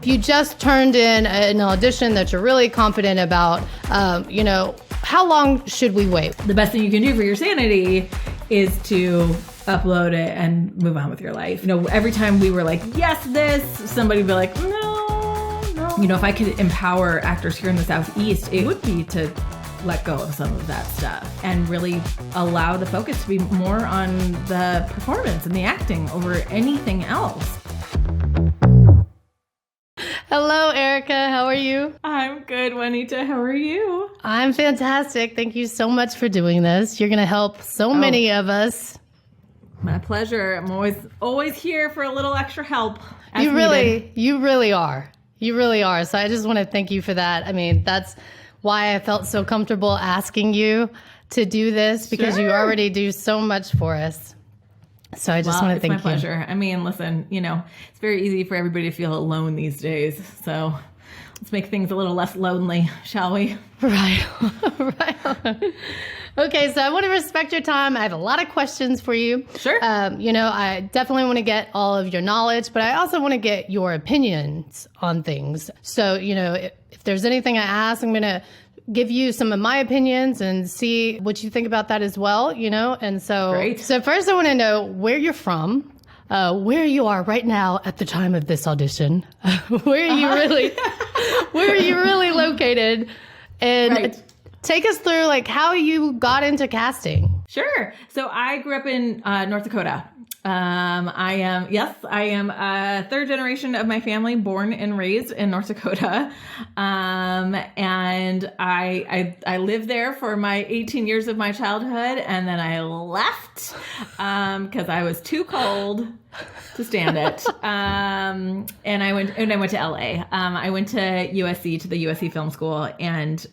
you just turned in an audition that you're really confident about, how long should we wait? The best thing you can do for your sanity is to upload it and move on with your life. Every time we were like, yes, this, somebody would be like, no. If I could empower actors here in the Southeast, it would be to let go of some of that stuff and really allow the focus to be more on the performance and the acting over anything else. Hello, Erica. How are you? I'm good, Juanita. How are you? I'm fantastic. Thank you so much for doing this. You're going to help so many of us. My pleasure. I'm always here for a little extra help. You really are. You really are. So I just want to thank you for that. I mean, that's why I felt so comfortable asking you to do this, because you already do so much for us. So I just want to thank you. It's my pleasure. I mean, listen, it's very easy for everybody to feel alone these days. So let's make things a little less lonely, shall we? Right. Right. Okay, so I want to respect your time. I have a lot of questions for you. Sure. I definitely want to get all of your knowledge, but I also want to get your opinions on things. So, if there's anything I ask, I'm going to give you some of my opinions and see what you think about that as well, And so, Great. So first I want to know where you're from, where you are right now at the time of this audition, where are you really located, and take us through how you got into casting. Sure. So I grew up in North Dakota. I am a third generation of my family born and raised in North Dakota. And I lived there for my 18 years of my childhood. And then I left, cause I was too cold to stand it. And I went to LA. I went to USC, to the USC Film School, and,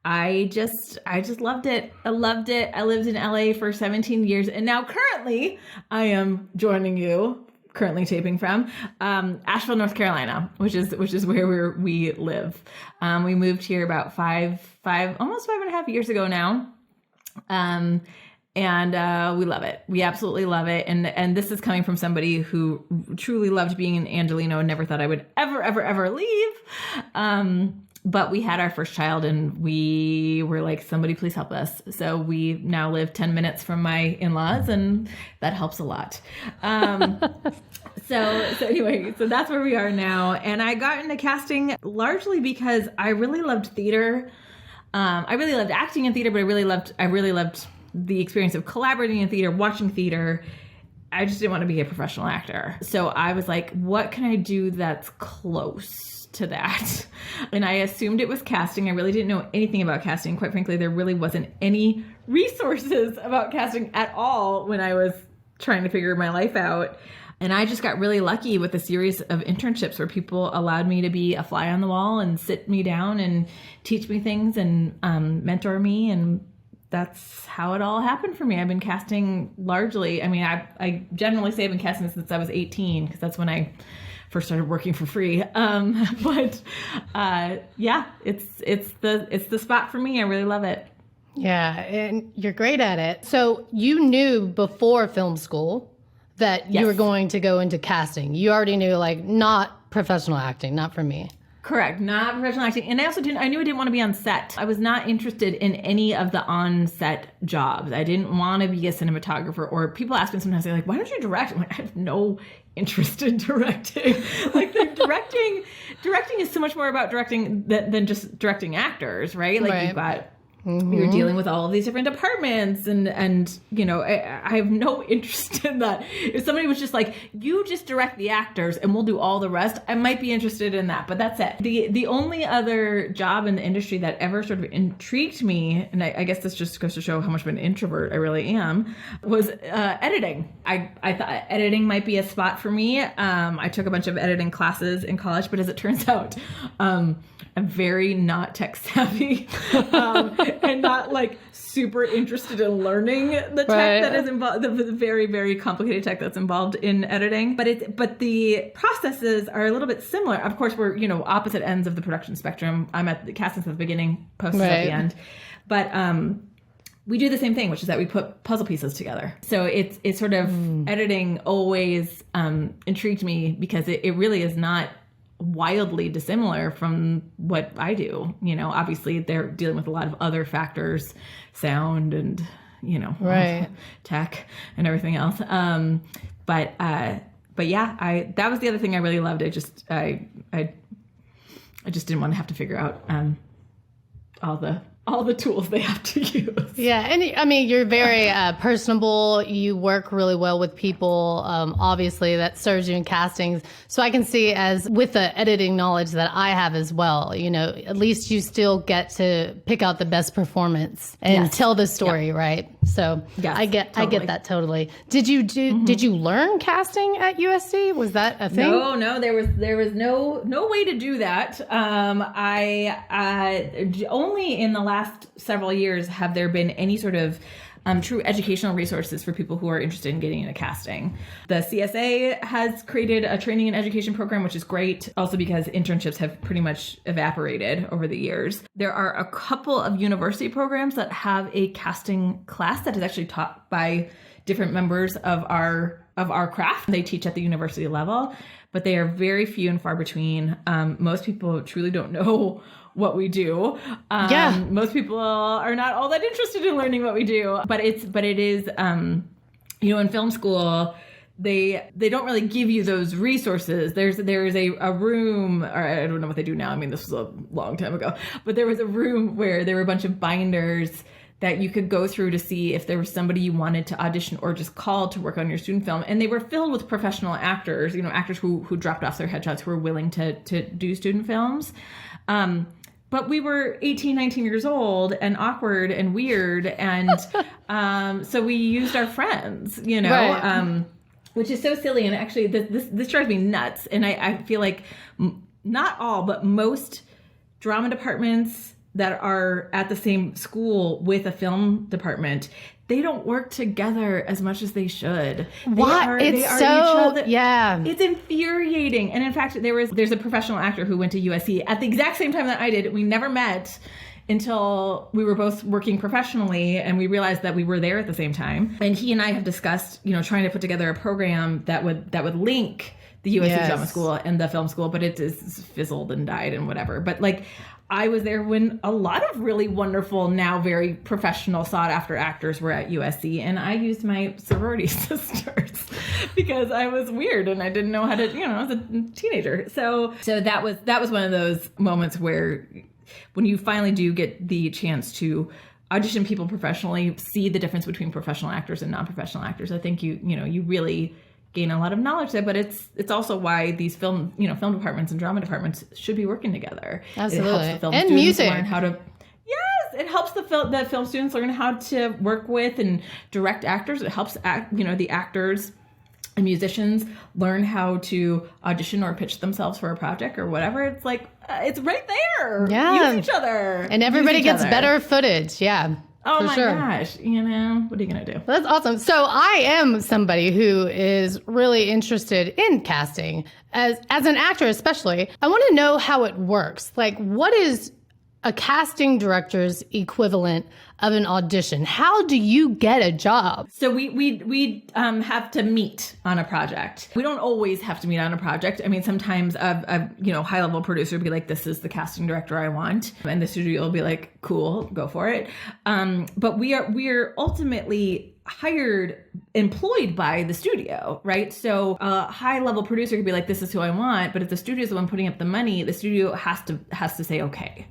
I just loved it. I loved it. I lived in LA for 17 years. And now currently I am joining you, currently taping from Asheville, North Carolina, which is where we live. We moved here about almost 5.5 years ago now. And we love it. We absolutely love it. And this is coming from somebody who truly loved being in Angelino and never thought I would ever leave. But we had our first child and we were like, somebody please help us. So we now live 10 minutes from my in-laws, and that helps a lot. So anyway, so that's where we are now. And I got into casting largely because I really loved theater. I really loved acting in theater, but I really loved the experience of collaborating in theater, watching theater. I just didn't want to be a professional actor. So I was like, what can I do that's close to that? And I assumed it was casting. I really didn't know anything about casting. Quite frankly, there really wasn't any resources about casting at all when I was trying to figure my life out. And I just got really lucky with a series of internships where people allowed me to be a fly on the wall and sit me down and teach me things and mentor me. And that's how it all happened for me. I've been casting largely. I mean, I generally say I've been casting since I was 18, because that's when I first started working for free. But it's the spot for me. I really love it. Yeah, and you're great at it. So you knew before film school that you were going to go into casting. You already knew, not professional acting, not for me. Correct. Not professional acting. And I knew I didn't want to be on set. I was not interested in any of the on-set jobs. I didn't want to be a cinematographer. Or people ask me sometimes, they're like, why don't you direct? I'm like, I have no interest in directing. Directing is so much more about directing than just directing actors, right? You've got... Mm-hmm. You're dealing with all of these different departments and I have no interest in that. If somebody was just like, you just direct the actors and we'll do all the rest, I might be interested in that, but that's it. The only other job in the industry that ever sort of intrigued me, and I guess this just goes to show how much of an introvert I really am, was editing. I thought editing might be a spot for me. I took a bunch of editing classes in college, but as it turns out, I'm very not tech savvy. And not super interested in learning the tech that is involved, the very, very complicated tech that's involved in editing. But the processes are a little bit similar. Of course, we're, opposite ends of the production spectrum. I'm at the casting at the beginning, post at the end. But we do the same thing, which is that we put puzzle pieces together. So it's sort of editing always intrigued me because it really is not wildly dissimilar from what I do. Obviously they're dealing with a lot of other factors, sound and, Right. tech and everything else. But yeah, that was the other thing I really loved. I just didn't want to have to figure out all the tools they have to use. Yeah, and I mean, you're very personable. You work really well with people. Obviously, that serves you in castings. So I can see, as with the editing knowledge that I have as well, at least you still get to pick out the best performance and tell the story, right? So Yes, I get that totally. Did you learn casting at USC? Was that a thing? No, there was no way to do that. I only in the last several years have there been any sort of true educational resources for people who are interested in getting into casting. The CSA has created a training and education program, which is great, also because internships have pretty much evaporated over the years. There are a couple of university programs that have a casting class that is actually taught by different members of our craft. They teach at the university level, but they are very few and far between. Most people truly don't know what we do. Most people are not all that interested in learning what we do, but it is, in film school, they don't really give you those resources. There's a room, or I don't know what they do now. I mean, this was a long time ago, but there was a room where there were a bunch of binders that you could go through to see if there was somebody you wanted to audition or just call to work on your student film. And they were filled with professional actors, actors who dropped off their headshots, who were willing to do student films. But we were 18, 19 years old and awkward and weird. And so we used our friends, Right. Which is so silly. And actually, this drives me nuts. And I feel like not all, but most drama departments that are at the same school with a film department, they don't work together as much as they should. What? Yeah. It's infuriating. And in fact, there's a professional actor who went to USC at the exact same time that I did. We never met until we were both working professionally, and we realized that we were there at the same time. And he and I have discussed, trying to put together a program that would link the USC drama school and the film school, but it is fizzled and died and whatever. But I was there when a lot of really wonderful, now very professional, sought-after actors were at USC, and I used my sorority sisters because I was weird and I didn't know how to, I was a teenager. So that was one of those moments where, when you finally do get the chance to audition people professionally, see the difference between professional actors and non-professional actors, I think you really gain a lot of knowledge there. But it's also why these film departments and drama departments should be working together. Absolutely. It helps the film and students music. learn how to. Yes, it helps the film students learn how to work with and direct actors. It helps the actors and musicians learn how to audition or pitch themselves for a project or whatever. It's it's right there. Yeah. Use each other. And everybody Use each gets other. better footage. Yeah. Oh for my sure. gosh. What are you going to do? That's awesome. So I am somebody who is really interested in casting as an actor, especially. I want to know how it works. What is a casting director's equivalent of an audition? How do you get a job? So we have to meet on a project. We don't always have to meet on a project. I mean, sometimes a high level producer will be like, "This is the casting director I want," and the studio will be like, "Cool, go for it." But we are ultimately employed by the studio, right? So a high level producer could be like, "This is who I want," but if the studio's the one putting up the money, the studio has to say okay.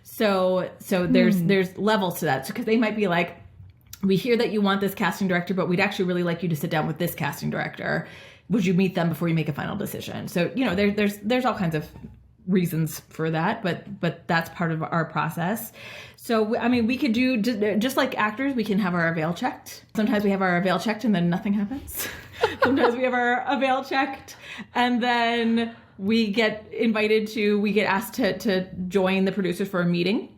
So there's levels to that, because they might be like, "We hear that you want this casting director, but we'd actually really like you to sit down with this casting director. Would you meet them before you make a final decision?" So there's all kinds of reasons for that, but that's part of our process. So I mean, we could do just like actors, we can have our avail checked. Sometimes we have our avail checked and then nothing happens. Sometimes we have our avail checked and then we get asked to join the producers for a meeting.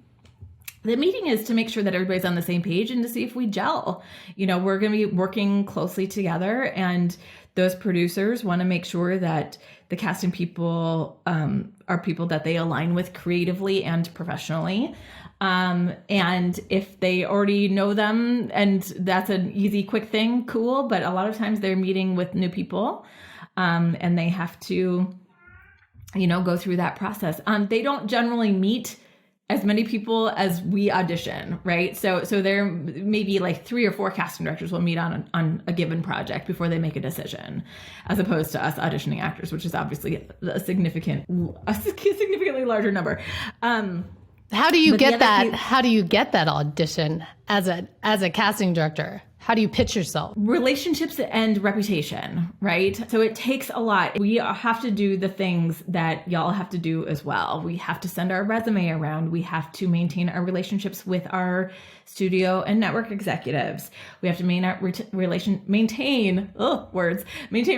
The meeting is to make sure that everybody's on the same page and to see if we gel. We're going to be working closely together, and those producers want to make sure that the casting people are people that they align with creatively and professionally. And if they already know them and that's an easy, quick thing, cool. But a lot of times they're meeting with new people, and they have to go through that process. They don't generally meet as many people as we audition, right? So there may be like 3 or 4 casting directors will meet on a given project before they make a decision, as opposed to us auditioning actors, which is obviously a significantly larger number. How do you get that? How do you get that audition as a casting director? How do you pitch yourself? Relationships and reputation, right? So it takes a lot. We have to do the things that y'all have to do as well. We have to send our resume around. We have to maintain our relationships with our studio and network executives. We have to maintain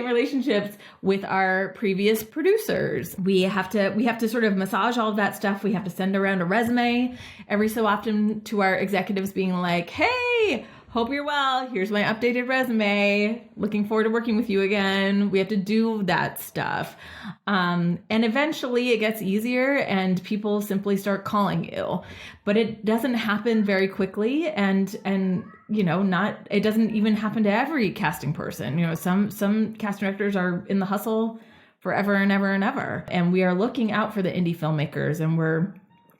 relationships with our previous producers. We have to sort of massage all of that stuff. We have to send around a resume every so often to our executives being like, hey, hope you're well. Here's my updated resume. Looking forward to working with you again. We have to do that stuff. And eventually it gets easier and people simply start calling you. But it doesn't happen very quickly. And it doesn't even happen to every casting person. Some casting directors are in the hustle forever and ever and ever. And we are looking out for the indie filmmakers, and we're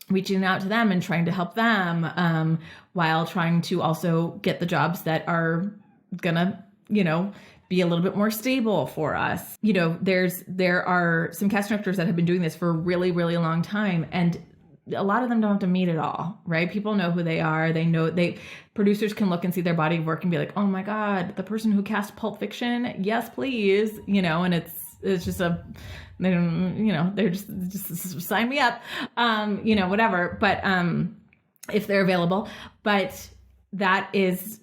reaching out to them and trying to help them, while trying to also get the jobs that are gonna, be a little bit more stable for us. There are some casting directors that have been doing this for a really, really long time, and a lot of them don't have to meet at all, right? People know who they are. Producers can look and see their body of work and be like, oh my God, the person who cast Pulp Fiction, yes, please, and it's just they're just sign me up, whatever. But if they're available, but that is,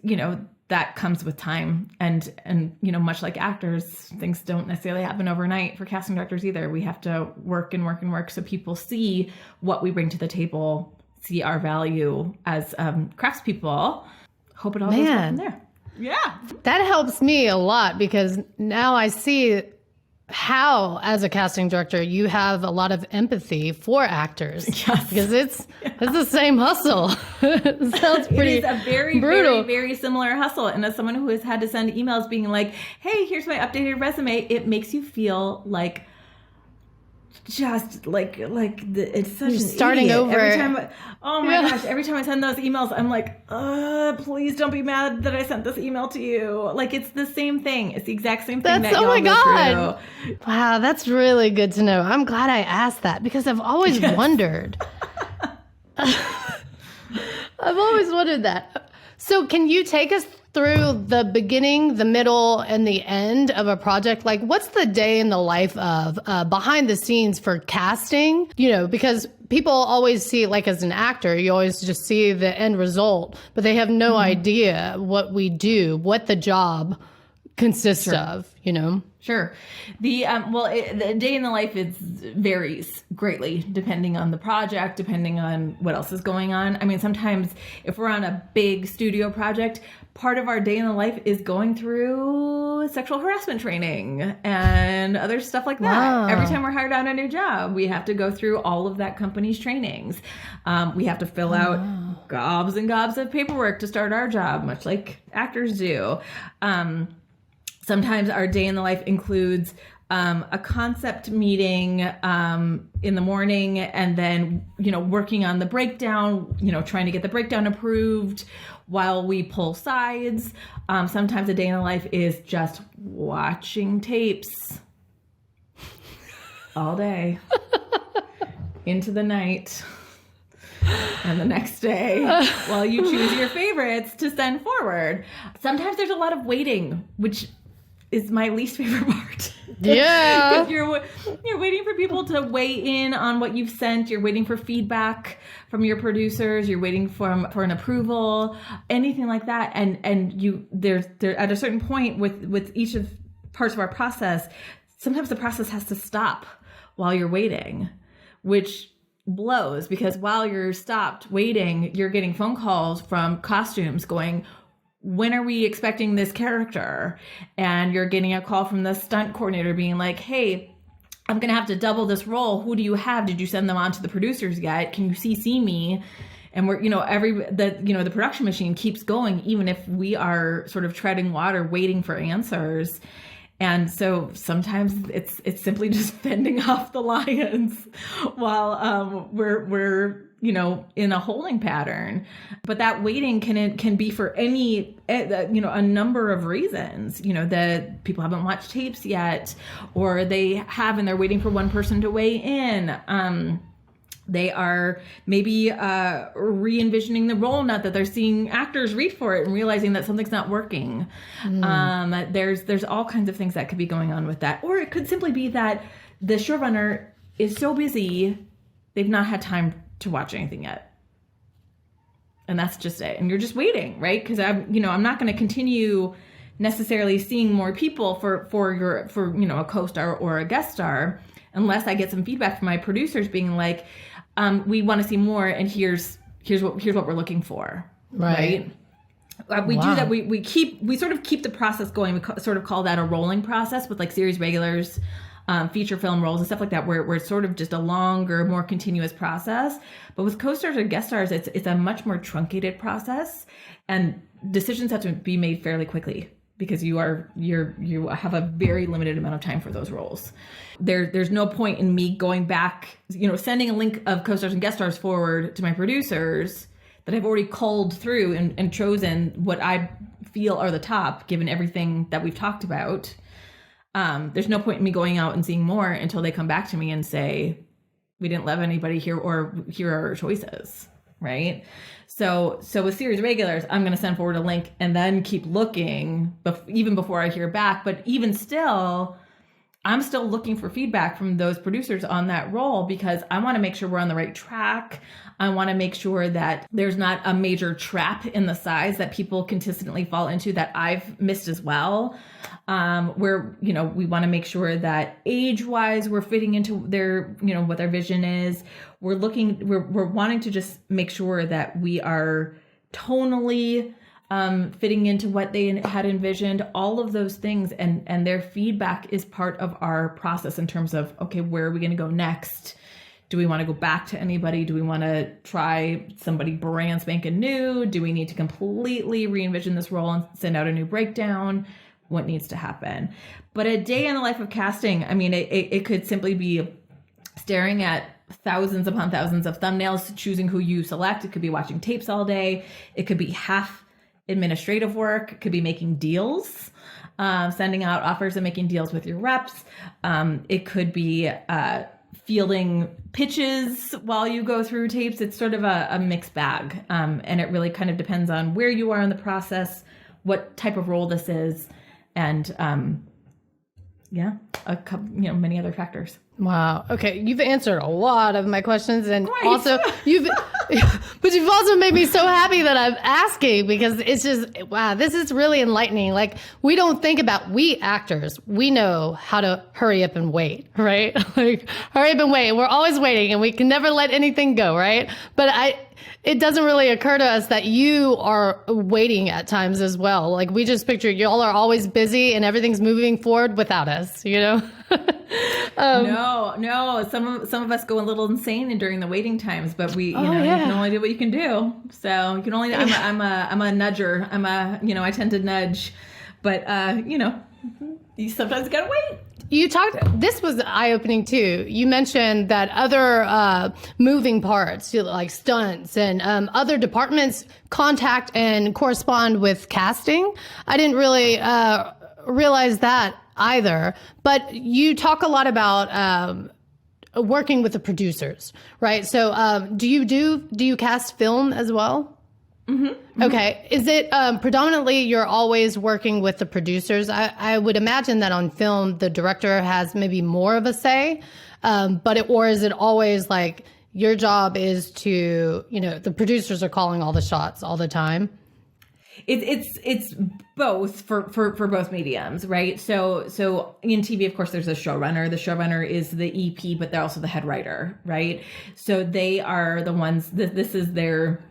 that comes with time, and much like actors, things don't necessarily happen overnight for casting directors either. We have to work and work and work so people see what we bring to the table, see our value as craftspeople. Hope it all goes well from there. Yeah, that helps me a lot, because now I see how, as a casting director, you have a lot of empathy for actors. Yes. Because it's the same hustle. It sounds pretty It is a very, brutal. very, very similar hustle. And as someone who has had to send emails being like, hey, here's my updated resume, it makes you feel like it's such You're an starting idiot. over. Every time every time I send those emails, I'm like, please don't be mad that I sent this email to you. Like, it's the same thing. It's the exact same thing that oh y'all my go God. through. Wow, that's really good to know. I'm glad I asked that, because I've always wondered. I've always wondered that. So can you take us through the beginning, the middle, and the end of a project? Like, what's the day in the life of behind the scenes for casting? Because people always see, like, as an actor, you always just see the end result, but they have no idea what we do, what the job consists of, Sure. The the day in the life varies greatly depending on the project, depending on what else is going on. I mean, sometimes if we're on a big studio project, part of our day in the life is going through sexual harassment training and other stuff like that. Wow. Every time we're hired on a new job, we have to go through all of that company's trainings. We have to fill out gobs and gobs of paperwork to start our job, much like actors do. Sometimes our day in the life includes a concept meeting in the morning, and then, working on the breakdown, trying to get the breakdown approved while we pull sides. Sometimes a day in the life is just watching tapes all day into the night. And the next day, while you choose your favorites to send forward. Sometimes there's a lot of waiting, which is my least favorite part. Yeah. Because you're waiting for people to weigh in on what you've sent. You're waiting for feedback from your producers. You're waiting for an approval, anything like that. And there at a certain point with each of parts of our process, sometimes the process has to stop while you're waiting, which blows, because while you're stopped waiting, you're getting phone calls from costumes going, when are we expecting this character? And you're getting a call from the stunt coordinator being like, hey, I'm going to have to double this role. Who do you have? Did you send them on to the producers yet? Can you CC me? And we're, the production machine keeps going, even if we are sort of treading water, waiting for answers. And so sometimes it's simply just fending off the lions while we're in a holding pattern. But that waiting can be for any a number of reasons. That people haven't watched tapes yet, or they have and they're waiting for one person to weigh in. They are maybe re-envisioning the role, not that they're seeing actors read for it and realizing that something's not working. There's all kinds of things that could be going on with that. Or it could simply be that the showrunner is so busy, they've not had time to watch anything yet. And that's just it. And you're just waiting, right? Because I'm not going to continue necessarily seeing more people for a co-star or a guest star unless I get some feedback from my producers being like, we want to see more, and here's what we're looking for, right? We do that. We sort of keep the process going. We sort of call that a rolling process with like series regulars, feature film roles and stuff like that, where it's sort of just a longer, more continuous process. But with co-stars or guest stars, it's a much more truncated process, and decisions have to be made fairly quickly because you have a very limited amount of time for those roles. There's no point in me going back, sending a link of co-stars and guest stars forward to my producers that I've already culled through and chosen what I feel are the top, given everything that we've talked about. There's no point in me going out and seeing more until they come back to me and say, we didn't love anybody here, or here are our choices, right? So with series regulars, I'm going to send forward a link and then keep looking even before I hear back. But even still, I'm still looking for feedback from those producers on that role because I want to make sure we're on the right track. I want to make sure that there's not a major trap in the size that people consistently fall into that I've missed as well. Where, we want to make sure that age-wise we're fitting into their, what their vision is. We're wanting to just make sure that we are tonally fitting into what they had envisioned, all of those things. And their feedback is part of our process in terms of, okay, where are we going to go next? Do we want to go back to anybody? Do we want to try somebody brand spanking new? Do we need to completely re-envision this role and send out a new breakdown? What needs to happen? But a day in the life of casting, I mean, it could simply be staring at thousands upon thousands of thumbnails, choosing who you select. It could be watching tapes all day. It could be half administrative work. It could be making deals, sending out offers and making deals with your reps. It could be fielding pitches while you go through tapes. It's sort of a mixed bag. And it really kind of depends on where you are in the process, what type of role this is, and a couple, many other factors. Wow. Okay. You've answered a lot of my questions, and Great. also you've also made me so happy that I'm asking, because it's just, wow, this is really enlightening. Like, we actors, we know how to hurry up and wait, right? Like, hurry up and wait. We're always waiting, and we can never let anything go, right? But it doesn't really occur to us that you are waiting at times as well. Like, we just picture y'all are always busy and everything's moving forward without us, No. Some of us go a little insane during the waiting times, but you can only do what you can do. So you can only. I'm a nudger. I tend to nudge, but you sometimes gotta wait. You talked, this was eye-opening too. You mentioned that other moving parts, like stunts and other departments, contact and correspond with casting. I didn't really realize that either. But you talk a lot about working with the producers, right? So do you cast film as well? Mm-hmm. Okay. Is it predominantly you're always working with the producers? I would imagine that on film, the director has maybe more of a say, or is it always like your job is to, the producers are calling all the shots all the time? It's both for both mediums, right? So in TV, of course, there's a showrunner. The showrunner is the EP, but they're also the head writer, right? So they are the ones. This is their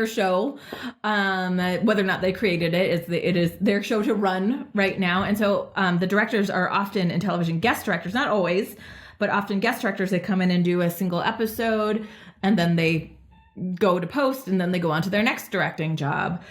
show, whether or not they created it. It is their show to run right now. And so the directors are often in television guest directors, not always, but often guest directors. They come in and do a single episode, and then they go to post, and then they go on to their next directing job.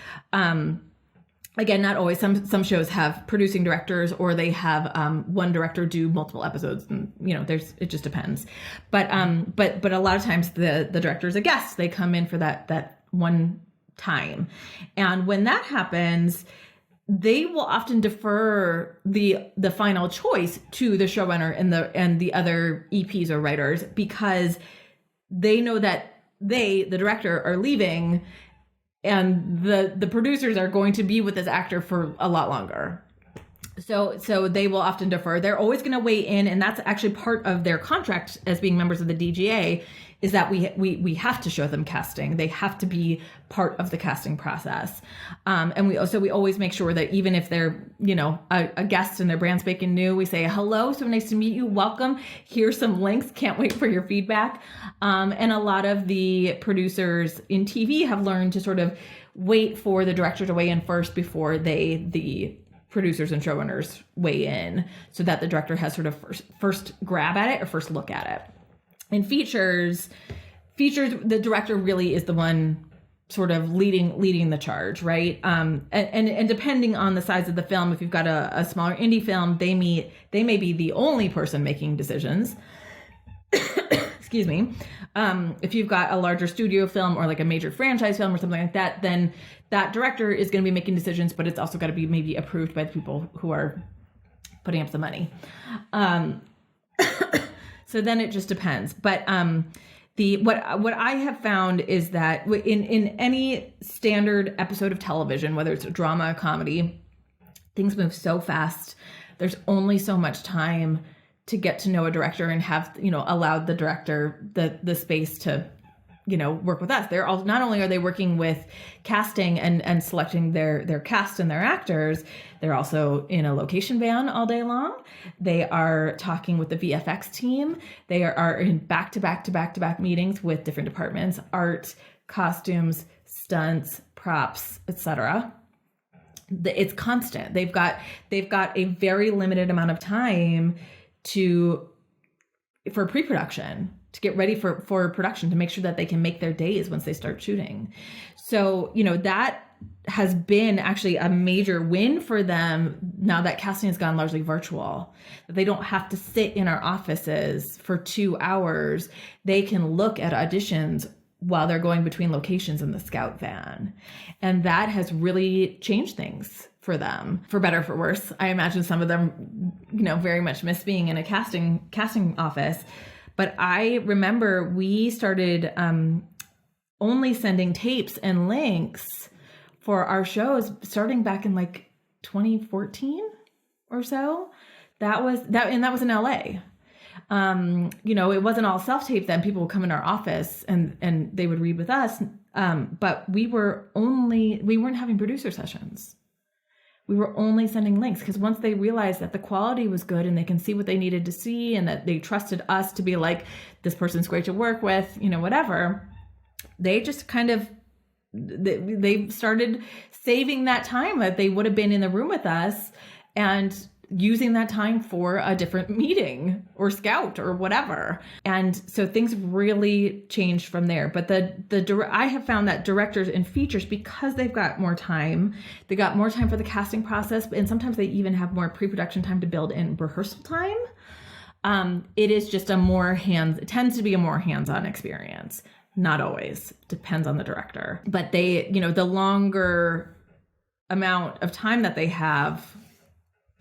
Again, not always. Some shows have producing directors, or they have one director do multiple episodes, and it just depends. But a lot of times the director is a guest. They come in for that one time, and when that happens, they will often defer the final choice to the showrunner and the other EPs or writers, because they know that the director, are leaving. And the producers are going to be with this actor for a lot longer. So they will often defer. They're always going to weigh in, and that's actually part of their contract as being members of the DGA, is that we have to show them casting. They have to be part of the casting process. And we always make sure that even if they're, a guest and they're brand spanking new, we say, hello, so nice to meet you, welcome. Here's some links, can't wait for your feedback. And a lot of the producers in TV have learned to sort of wait for the director to weigh in first before the producers and showrunners weigh in, so that the director has sort of first grab at it or first look at it. In features, the director really is the one sort of leading the charge, right? And depending on the size of the film, if you've got a smaller indie film, they may be the only person making decisions. Excuse me. If you've got a larger studio film or like a major franchise film or something like that, then that director is going to be making decisions, but it's also got to be maybe approved by the people who are putting up the money. So then it just depends. But what I have found is that in any standard episode of television, whether it's a drama or comedy, things move so fast. There's only so much time to get to know a director and have, allowed the director the space to, work with us. They're all, not only are they working with casting and selecting their cast and their actors, they're also in a location van all day long. They are talking with the VFX team. They are in back-to-back meetings with different departments, art, costumes, stunts, props, etc. It's constant. They've got a very limited amount of time for pre-production, to get ready for production, to make sure that they can make their days once they start shooting. So, that has been actually a major win for them now that casting has gone largely virtual, that they don't have to sit in our offices for 2 hours. They can look at auditions while they're going between locations in the scout van. And that has really changed things for them, for better or for worse. I imagine some of them, very much miss being in a casting office. But I remember we started only sending tapes and links for our shows starting back in like 2014 or so. That was in LA. It wasn't all self-tape then. People would come in our office and they would read with us. But we weren't having producer sessions. We were only sending links, because once they realized that the quality was good and they can see what they needed to see, and that they trusted us to be like, this person's great to work with, whatever, they just kind of, they started saving that time that they would have been in the room with us and using that time for a different meeting or scout or whatever. And so things really changed from there. But I have found that directors in features, because they've got more time, they got more time for the casting process, and sometimes they even have more pre-production time to build in rehearsal time. It is just it tends to be a more hands-on experience. Not always. Depends on the director. But they, the longer amount of time that they have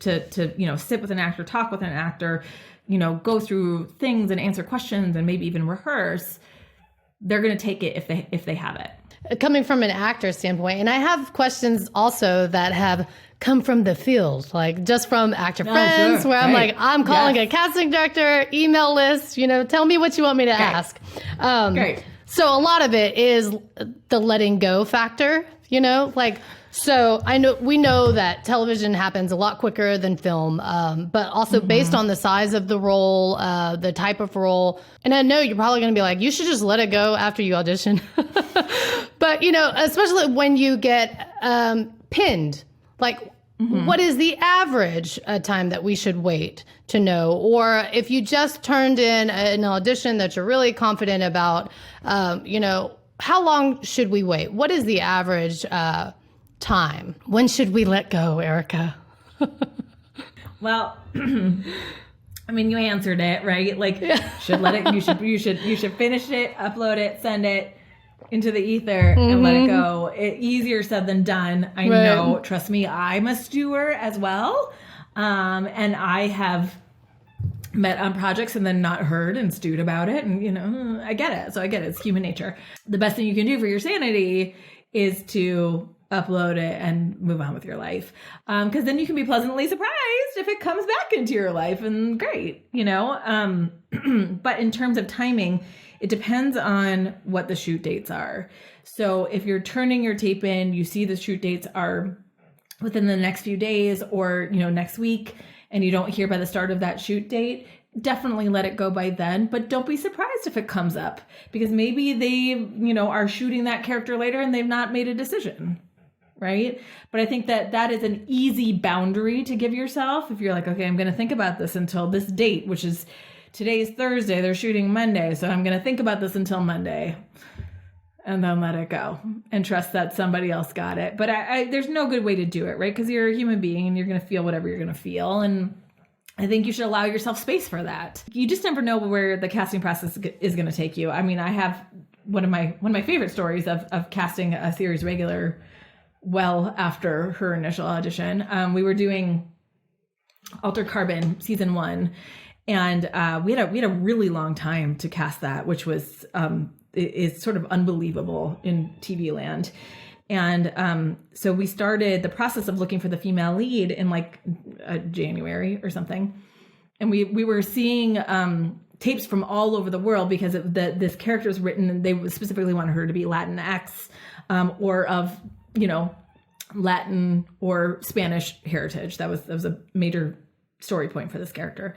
to sit with an actor, talk with an actor, go through things and answer questions and maybe even rehearse, they're going to take it if they have it. Coming from an actor standpoint, and I have questions also that have come from the field, like just from actor friends, where I'm like, I'm calling a casting director, email list, tell me what you want me to ask. Great. So a lot of it is the letting go factor, So we know that television happens a lot quicker than film, but also based on the size of the role, the type of role. And I know you're probably going to be like, you should just let it go after you audition. But, especially when you get pinned, like what is the average time that we should wait to know? Or if you just turned in an audition that you're really confident about, how long should we wait? What is the average time? When should we let go, Erica? Well, I mean, you answered it, right? Like, should let it. You should finish it, upload it, send it into the ether, and let it go. Easier said than done. I know. Trust me, I'm a stewer as well, and I have met on projects and then not heard and stewed about it, and I get it. So I get it. It's human nature. The best thing you can do for your sanity is to upload it and move on with your life. Because then you can be pleasantly surprised if it comes back into your life, and great, But in terms of timing, it depends on what the shoot dates are. So if you're turning your tape in, you see the shoot dates are within the next few days or, next week, and you don't hear by the start of that shoot date, definitely let it go by then. But don't be surprised if it comes up, because maybe they, are shooting that character later and they've not made a decision. Right? But I think that is an easy boundary to give yourself. If you're like, okay, I'm going to think about this until this date, which is today's Thursday, they're shooting Monday. So I'm going to think about this until Monday, and then let it go and trust that somebody else got it. But there's no good way to do it, right? Because you're a human being and you're going to feel whatever you're going to feel. And I think you should allow yourself space for that. You just never know where the casting process is going to take you. I mean, I have one of my favorite stories of casting a series regular well after her initial audition. We were doing Altered Carbon season 1, and we had a really long time to cast that, which was is sort of unbelievable in TV land. And so we started the process of looking for the female lead in like January or something, and we were seeing tapes from all over the world, because this character was written and they specifically wanted her to be Latinx or of Latin or Spanish heritage. That was a major story point for this character.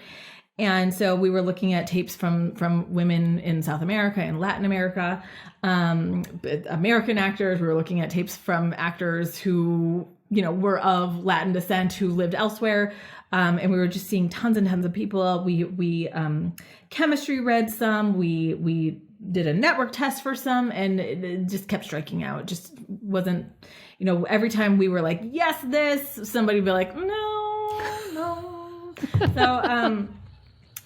And so we were looking at tapes from women in South America and Latin America, American actors. We were looking at tapes from actors who, were of Latin descent who lived elsewhere. And we were just seeing tons and tons of people. We chemistry read some, we did a network test for some, and it just kept striking out. It just wasn't, every time we were like, yes, this, somebody would be like, no. So,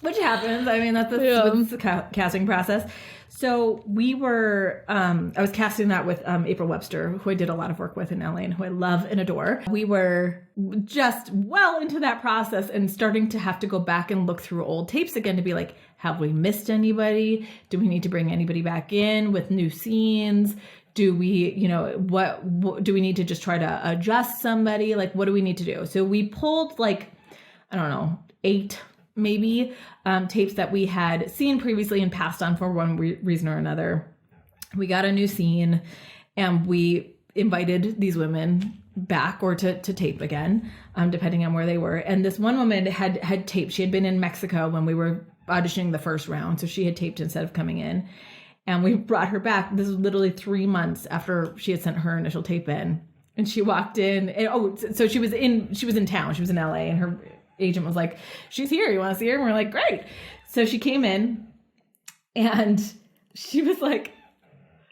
which happens. I mean, that's the casting process. So we were, I was casting that with April Webster, who I did a lot of work with in LA and who I love and adore. We were just well into that process and starting to have to go back and look through old tapes again to be like, have we missed anybody? Do we need to bring anybody back in with new scenes? Do we, what do we need to just try to adjust somebody? Like, what do we need to do? So we pulled 8 maybe tapes that we had seen previously and passed on for one reason or another. We got a new scene and we invited these women back or to tape again, depending on where they were. And this one woman had taped. She had been in Mexico when we were auditioning the first round. So she had taped instead of coming in. And we brought her back. This was literally 3 months after she had sent her initial tape in. And she walked in. And, so she was in town. She was in LA, and her agent was like, she's here. You want to see her? And we're like, great. So she came in and she was like,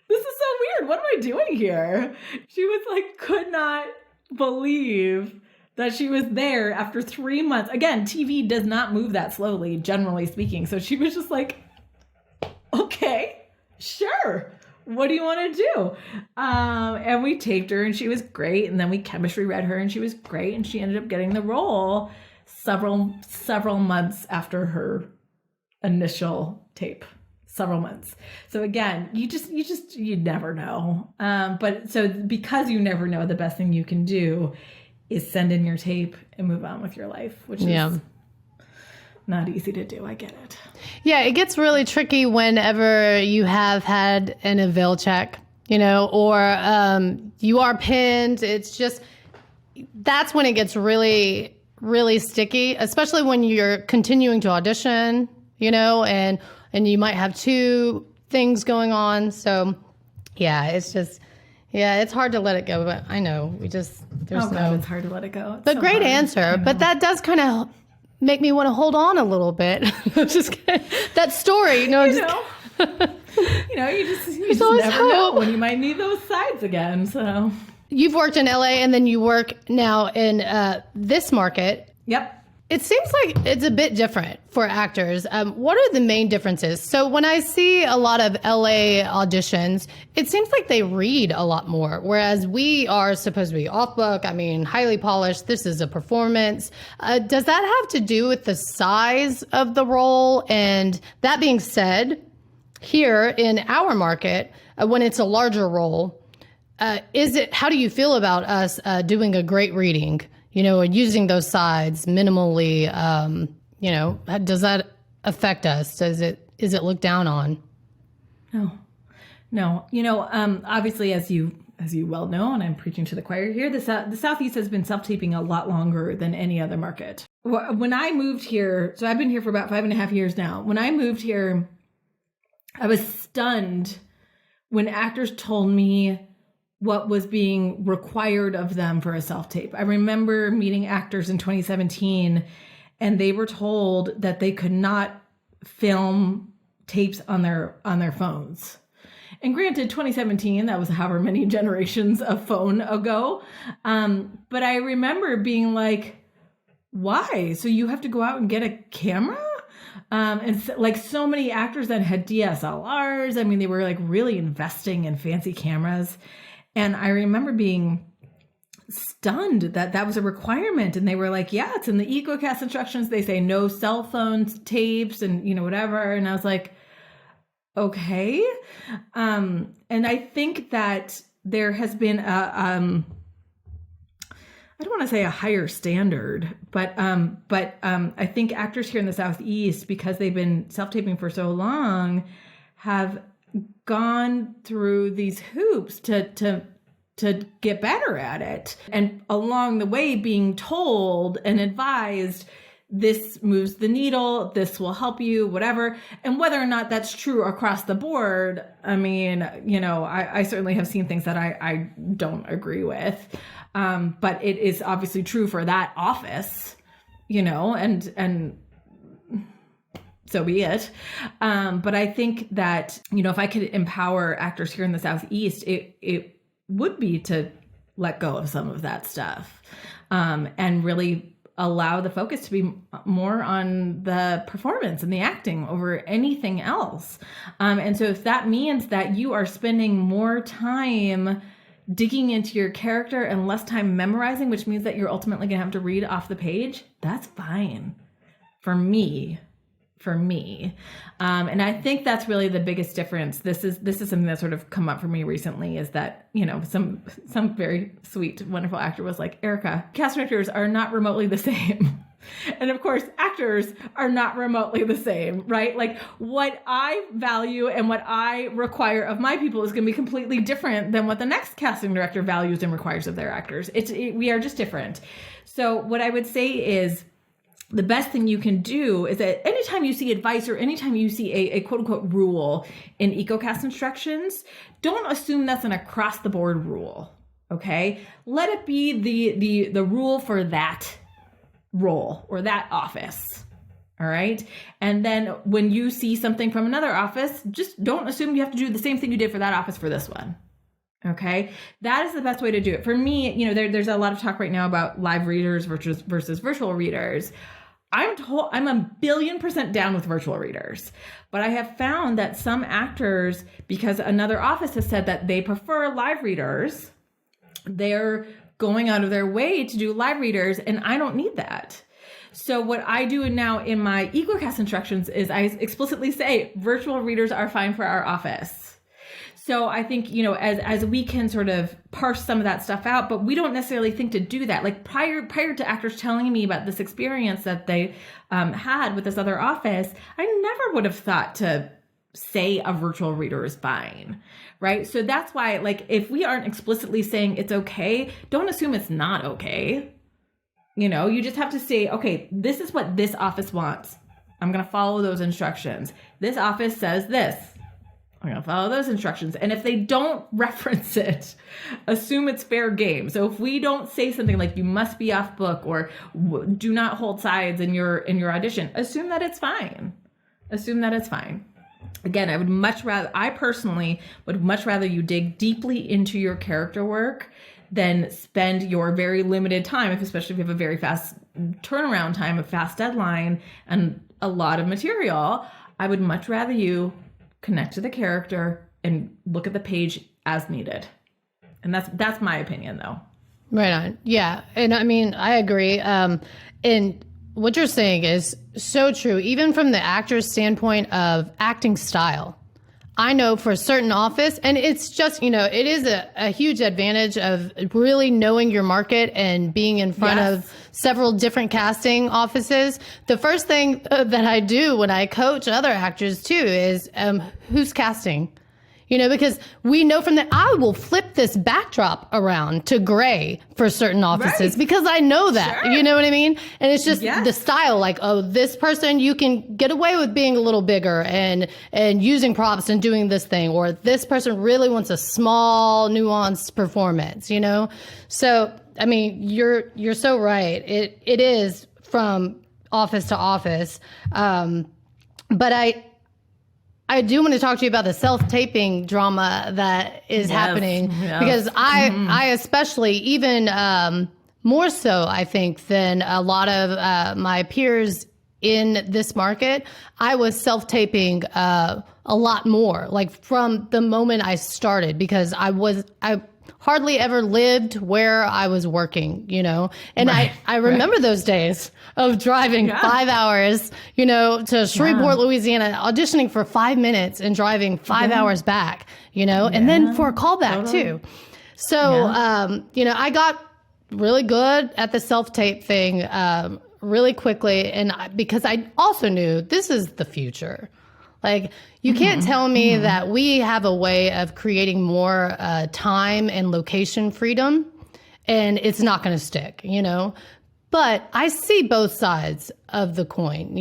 this is so weird. What am I doing here? She was like, could not believe that she was there after 3 months. Again, TV does not move that slowly, generally speaking. So she was just like, okay, sure. What do you want to do? And we taped her and she was great. And then we chemistry read her and she was great. And she ended up getting the role several months after her initial tape. Several months. So again, you never know. But so because you never know, the best thing you can do is send in your tape and move on with your life, which is not easy to do. I get it. Yeah, it gets really tricky whenever you have had an avail check, or you are pinned. It's just, that's when it gets really, really sticky, especially when you're continuing to audition, and you might have 2 things going on. So yeah, it's just, it's hard to let it go, but I know it's hard to let it go. It's but so great hard. answer. But that does kind of make me want to hold on a little bit. Just kidding. That story, you just always never know hope. when you might need those sides again. So You've worked in LA and then you work now in this market. Yep. It seems like it's a bit different for actors. What are the main differences? So when I see a lot of LA auditions, it seems like they read a lot more, whereas we are supposed to be off book. I mean, highly polished. This is a performance. Does that have to do with the size of the role? And that being said, here in our market, when it's a larger role, how do you feel about us doing a great reading? And using those sides minimally, does that affect us? Is it looked down on? No. Obviously, as you well know, and I'm preaching to the choir here, the Southeast has been self-taping a lot longer than any other market. When I moved here, so I've been here for about 5.5 years now. When I moved here, I was stunned when actors told me what was being required of them for a self-tape. I remember meeting actors in 2017, and they were told that they could not film tapes on their phones. And granted, 2017, that was however many generations of phone ago. But I remember being like, why? So you have to go out and get a camera? And like so many actors that had DSLRs, I mean, they were like really investing in fancy cameras. And I remember being stunned that that was a requirement. And they were like, yeah, it's in the EcoCast instructions. They say no cell phones, tapes, and whatever. And I was like, okay. And I think that there has been I don't want to say a higher standard, but I think actors here in the Southeast, because they've been self-taping for so long, have gone through these hoops to get better at it. And along the way being told and advised, this moves the needle, this will help you, whatever. And whether or not that's true across the board, I mean, I certainly have seen things that I don't agree with. But it is obviously true for that office, and so be it. But I think that, if I could empower actors here in the Southeast, it would be to let go of some of that stuff, and really allow the focus to be more on the performance and the acting over anything else. And so if that means that you are spending more time digging into your character and less time memorizing, which means that you're ultimately going to have to read off the page, that's fine for me. And I think that's really the biggest difference. This is something that's sort of come up for me recently, is that, some very sweet, wonderful actor was like, Erica, cast directors are not remotely the same. And of course, actors are not remotely the same, right? Like what I value and what I require of my people is going to be completely different than what the next casting director values and requires of their actors. We are just different. So what I would say is, the best thing you can do is that anytime you see advice or anytime you see a quote unquote rule in EcoCast instructions, don't assume that's an across the board rule. Okay. Let it be the rule for that role or that office. All right. And then when you see something from another office, just don't assume you have to do the same thing you did for that office for this one. Okay. That is the best way to do it. For me, there's a lot of talk right now about live readers versus virtual readers. I'm 1,000,000,000% down with virtual readers, but I have found that some actors, because another office has said that they prefer live readers, they're going out of their way to do live readers, and I don't need that. So what I do now in my EcoCast instructions is I explicitly say virtual readers are fine for our office. So I think, as we can sort of parse some of that stuff out, but we don't necessarily think to do that. Like prior to actors telling me about this experience that they had with this other office, I never would have thought to say a virtual reader is fine, right? So that's why, like, if we aren't explicitly saying it's okay, don't assume it's not okay. You just have to say, okay, this is what this office wants. I'm going to follow those instructions. This office says this. I'm going to follow those instructions. And if they don't reference it, assume it's fair game. So if we don't say something like you must be off book or do not hold sides in your audition, assume that it's fine. Assume that it's fine. Again, I personally would much rather you dig deeply into your character work than spend your very limited time, especially if you have a very fast turnaround time, a fast deadline, and a lot of material. I would much rather you connect to the character and look at the page as needed. And that's my opinion, though. Right on. Yeah. And I mean, I agree. And what you're saying is so true, even from the actor's standpoint of acting style. I know for a certain office, and it's just, it is a huge advantage of really knowing your market and being in front of several different casting offices. The first thing that I do when I coach other actors too is who's casting? Because we know from that, I will flip this backdrop around to gray for certain offices because I know that, you know what I mean? And it's just the style, like, oh, this person, you can get away with being a little bigger and using props and doing this thing, or this person really wants a small, nuanced performance, So, I mean, you're so right. It is from office to office. But I do want to talk to you about the self-taping drama that is happening because I especially, even more so, I think, than a lot of my peers in this market, I was self-taping a lot more, like from the moment I started, because I hardly ever lived where I was working, and I remember those days of driving 5 hours, to Shreveport, Louisiana, auditioning for 5 minutes and driving 5 hours back, and then for a callback too. So, I got really good at the self-tape thing really quickly. And because I also knew this is the future. Like, you can't tell me that we have a way of creating more time and location freedom, and it's not going to stick, But I see both sides of the coin,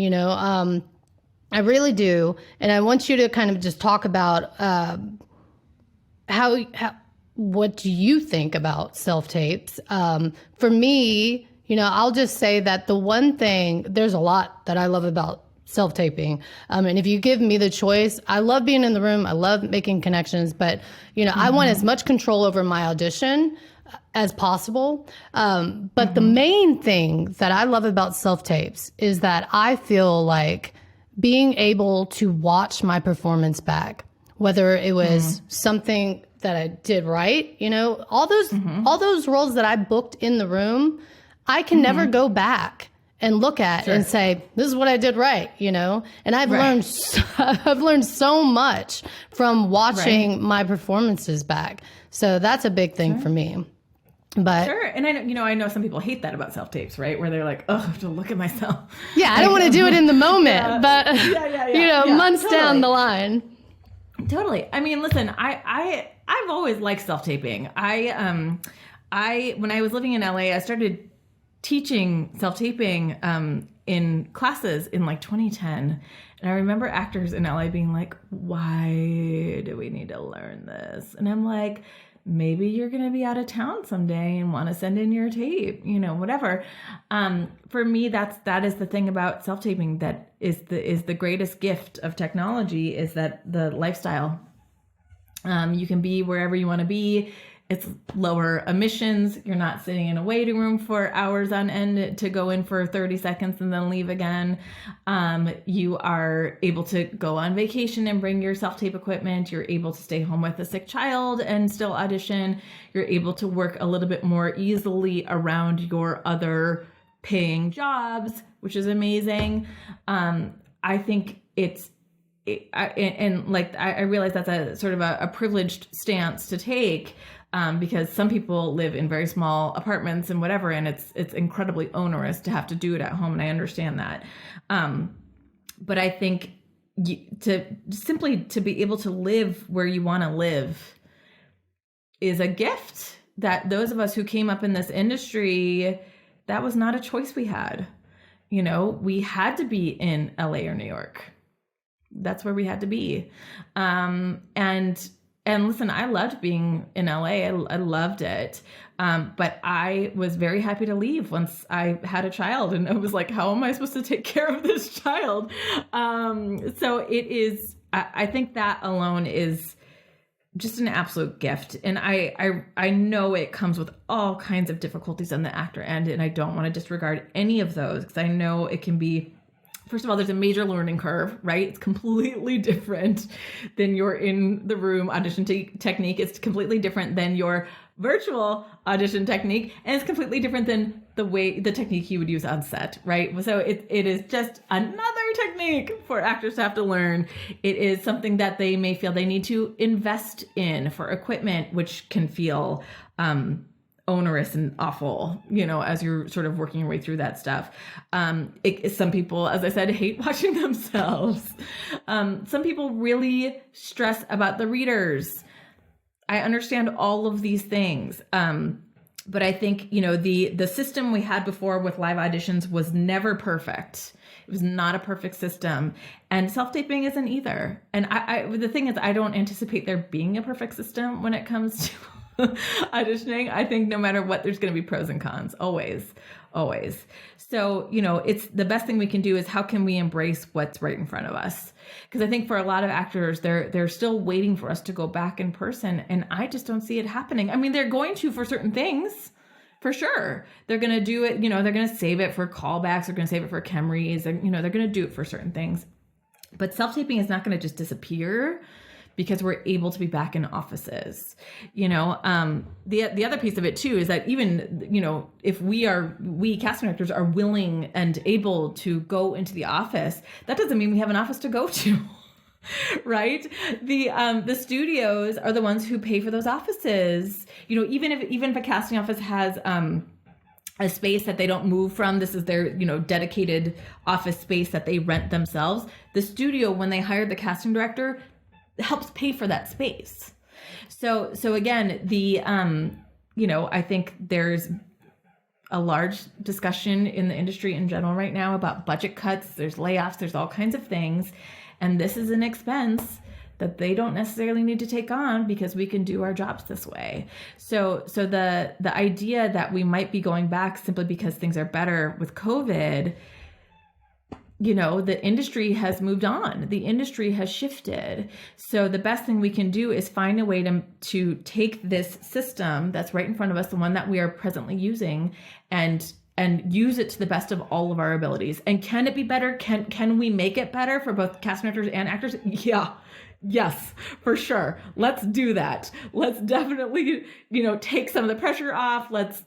I really do. And I want you to kind of just talk about what do you think about self-tapes? For me, I'll just say that the one thing, there's a lot that I love about self-taping. And if you give me the choice, I love being in the room. I love making connections, but I want as much control over my audition as possible. But the main thing that I love about self-tapes is that I feel like being able to watch my performance back, whether it was something that I did right, all those roles that I booked in the room, I can never go back and look at and say, this is what I did right, And I've learned so much from watching my performances back. So that's a big thing for me. But and I know some people hate that about self-tapes, right? Where they're like, oh, I have to look at myself. Yeah, I don't want to do it in the moment, but months down the line. Totally. I mean, listen, I've always liked self-taping. When I was living in LA, I started teaching self-taping in classes in like 2010. And I remember actors in LA being like, why do we need to learn this? And I'm like, maybe you're going to be out of town someday and want to send in your tape, whatever. For me, that is the thing about self-taping that is the greatest gift of technology, is that the lifestyle. You can be wherever you want to be. It's lower emissions. You're not sitting in a waiting room for hours on end to go in for 30 seconds and then leave again. You are able to go on vacation and bring your self-tape equipment. You're able to stay home with a sick child and still audition. You're able to work a little bit more easily around your other paying jobs, which is amazing. I think I realize that's a sort of a privileged stance to take, because some people live in very small apartments and whatever, and it's incredibly onerous to have to do it at home, and I understand that. But I think to be able to live where you want to live is a gift that those of us who came up in this industry, that was not a choice we had. We had to be in LA or New York. That's where we had to be. And listen, I loved being in LA. I loved it. But I was very happy to leave once I had a child, and I was like, how am I supposed to take care of this child? So it is, I think that alone is just an absolute gift. And I know it comes with all kinds of difficulties on the actor end, and I don't want to disregard any of those, because I know it can be, first of all, there's a major learning curve, right? It's completely different than your in the room audition technique. It's completely different than your virtual audition technique, and it's completely different than the technique you would use on set, right? So it is just another technique for actors to have to learn. It is something that they may feel they need to invest in for equipment, which can feel onerous and awful, as you're sort of working your way through that stuff. Some people, as I said, hate watching themselves. Some people really stress about the readers. I understand all of these things. But I think, the system we had before with live auditions was never perfect. It was not a perfect system, and self-taping isn't either. And the thing is, I don't anticipate there being a perfect system when it comes to auditioning. I think no matter what, there's going to be pros and cons, always. So, it's the best thing we can do is how can we embrace what's right in front of us? Because I think for a lot of actors, they're still waiting for us to go back in person, and I just don't see it happening. I mean, they're going to for certain things, for sure. They're going to do it, they're going to save it for callbacks, they're going to save it for chem reads, they're going to do it for certain things. But self-taping is not going to just disappear because we're able to be back in offices. The other piece of it too is that even, if we casting directors are willing and able to go into the office, that doesn't mean we have an office to go to. Right? The studios are the ones who pay for those offices. Even if a casting office has a space that they don't move from, this is their dedicated office space that they rent themselves. The studio, when they hire the casting director, helps pay for that space. So again, I think there's a large discussion in the industry in general right now about budget cuts. There's layoffs, there's all kinds of things. And this is an expense that they don't necessarily need to take on because we can do our jobs this way. So the idea that we might be going back simply because things are better with COVID, the industry has moved on. The industry has shifted. So the best thing we can do is find a way to take this system that's right in front of us, the one that we are presently using, and use it to the best of all of our abilities. And can it be better? Can we make it better for both casting directors and actors? Yeah. Yes, for sure. Let's do that. Let's definitely, take some of the pressure off. Let's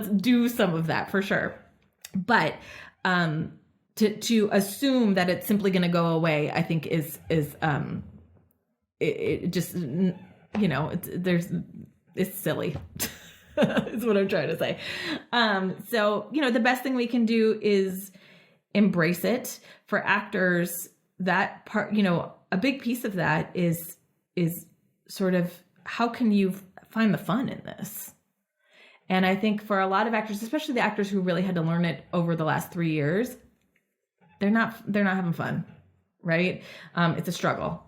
do some of that for sure. But to assume that it's simply going to go away, I think is it's silly. Is what I'm trying to say. So the best thing we can do is embrace it. For actors, that part, a big piece of that is sort of how can you find the fun in this? And I think for a lot of actors, especially the actors who really had to learn it over the last 3 years, they're not having fun, right? It's a struggle.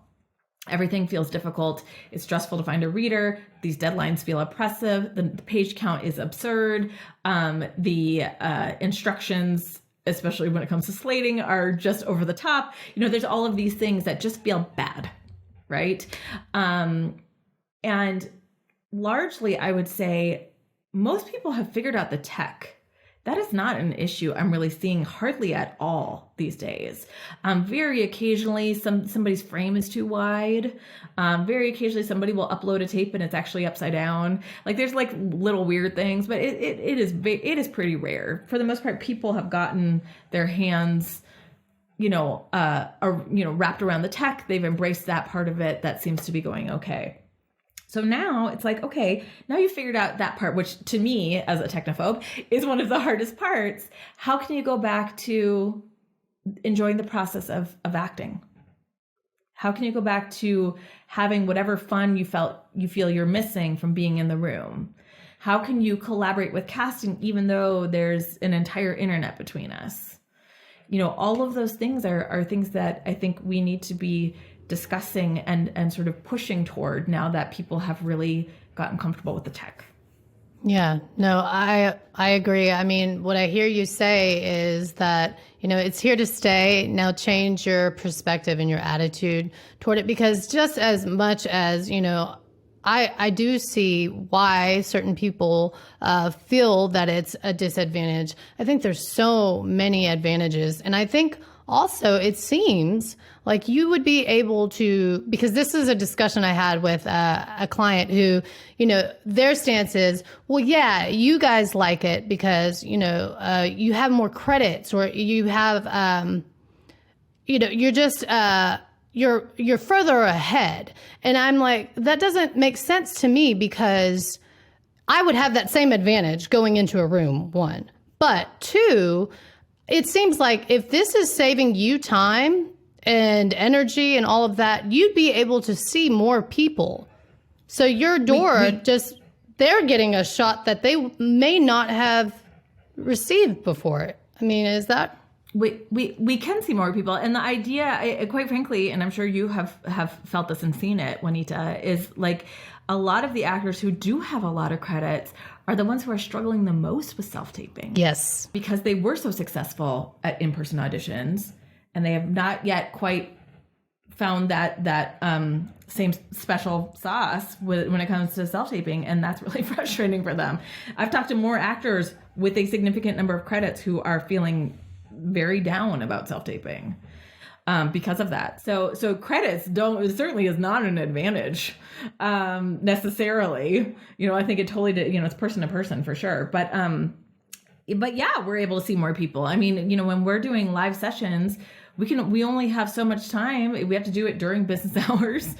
Everything feels difficult. It's stressful to find a reader. These deadlines feel oppressive. The page count is absurd. The instructions, especially when it comes to slating, are just over the top. There's all of these things that just feel bad, right? And largely, I would say most people have figured out the tech. That is not an issue I'm really seeing hardly at all these days. Very occasionally, somebody's frame is too wide. Very occasionally, somebody will upload a tape and it's actually upside down. Like there's like little weird things, but it is pretty rare. For the most part, people have gotten their hands, wrapped around the tech. They've embraced that part of it. That seems to be going okay. So now it's like, okay, now you figured out that part, which to me as a technophobe is one of the hardest parts. How can you go back to enjoying the process of acting? How can you go back to having whatever fun you feel you're missing from being in the room? How can you collaborate with casting even though there's an entire internet between us? All of those things are things that I think we need to be discussing and sort of pushing toward now that people have really gotten comfortable with the tech. Yeah, no, I agree. I mean, what I hear you say is that, it's here to stay. Now change your perspective and your attitude toward it, because just as much as, I do see why certain people feel that it's a disadvantage. I think there's so many advantages. And I think also it seems like you would be able to, because this is a discussion I had with a client who, their stance is, well, yeah, you guys like it because, you have more credits, or you have, you're just, you're further ahead. And I'm like, that doesn't make sense to me, because I would have that same advantage going into a room, one. But two, it seems like if this is saving you time and energy and all of that, you'd be able to see more people. So your door they're getting a shot that they may not have received before. I mean, is that... We can see more people. And the idea, quite frankly, and I'm sure you have felt this and seen it, Juanita, is like a lot of the actors who do have a lot of credits are the ones who are struggling the most with self-taping. Yes. Because they were so successful at in-person auditions, and they have not yet quite found that same special sauce when it comes to self-taping, and that's really frustrating for them. I've talked to more actors with a significant number of credits who are feeling very down about self-taping because of that. So credits certainly is not an advantage necessarily. I think it totally it's person to person for sure. But yeah, we're able to see more people. I mean, when we're doing live sessions, we only have so much time. We have to do it during business hours.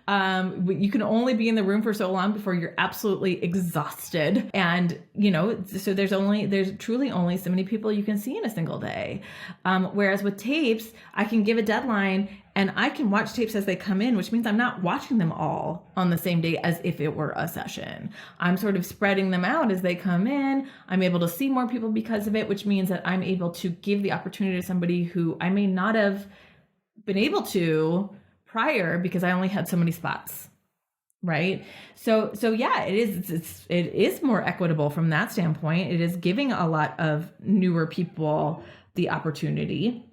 You can only be in the room for so long before you're absolutely exhausted. And, so there's truly only so many people you can see in a single day. Whereas with tapes, I can give a deadline and I can watch tapes as they come in, which means I'm not watching them all on the same day as if it were a session. I'm sort of spreading them out as they come in. I'm able to see more people because of it, which means that I'm able to give the opportunity to somebody who I may not have been able to prior because I only had so many spots. Right. So yeah, it is more equitable from that standpoint. It is giving a lot of newer people the opportunity.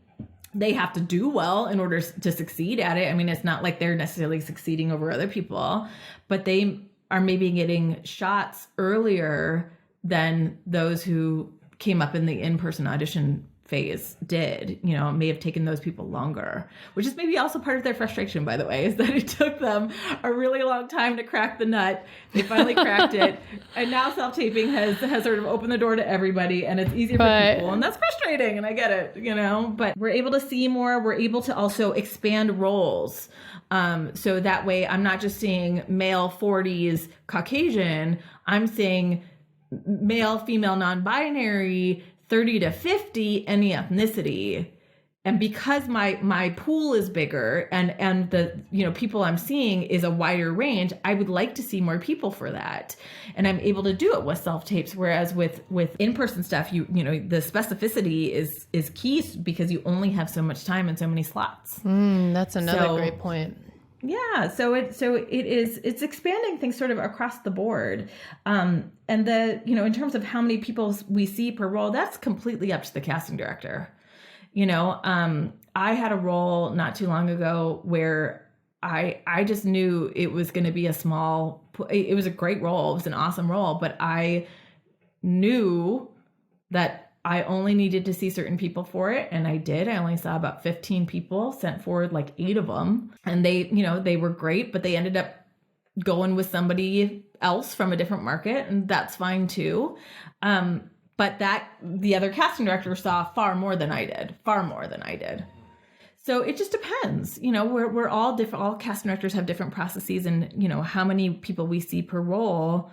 They have to do well in order to succeed at it. I mean, it's not like they're necessarily succeeding over other people, but they are maybe getting shots earlier than those who came up in the in-person audition phase did. It may have taken those people longer, which is maybe also part of their frustration, by the way, is that it took them a really long time to crack the nut. They finally cracked it. And now self-taping has sort of opened the door to everybody, and it's easier for people. And that's frustrating. And I get it, but we're able to see more. We're able to also expand roles. So that way I'm not just seeing male 40s Caucasian. I'm seeing male, female, non-binary, 30 to 50, any ethnicity. And because my pool is bigger and the people I'm seeing is a wider range, I would like to see more people for that. And I'm able to do it with self-tapes. Whereas with in-person stuff, the specificity is key because you only have so much time and so many slots. That's another great point. Yeah, it's expanding things sort of across the board. And in terms of how many people we see per role, that's completely up to the casting director. I had a role not too long ago where I just knew it was going to be it was a great role. It was an awesome role, but I knew that I only needed to see certain people for it. And I did. I only saw about 15 people, sent forward like 8 of them. And they were great, but they ended up going with somebody else from a different market. And that's fine too. But the other casting director saw far more than I did. So it just depends. We're all different. All casting directors have different processes, and how many people we see per role.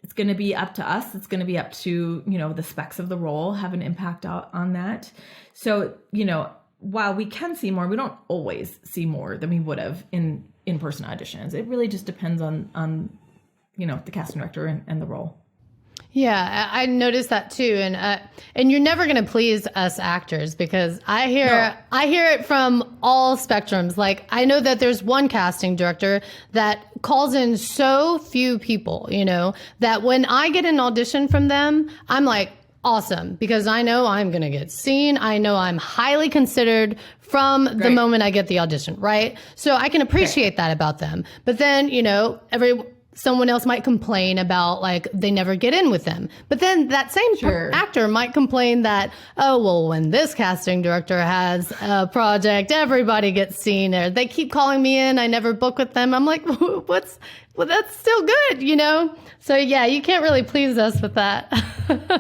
It's going to be up to us. It's going to be up to, the specs of the role have an impact on that. So, while we can see more, we don't always see more than we would have in in-person auditions. It really just depends on the casting director and the role. Yeah, I noticed that too, and you're never going to please us actors, because I hear it from all spectrums. Like, I know that there's one casting director that calls in so few people, that when I get an audition from them, I'm like, awesome, because I know I'm going to get seen. I know I'm highly considered from the Right. moment I get the audition, right? So I can appreciate that about them. But then, someone else might complain about like they never get in with them. But then that same Sure. actor might complain that, oh, well, when this casting director has a project, everybody gets seen there. They keep calling me in. I never book with them. I'm like, well, that's still good. So yeah, you can't really please us with that.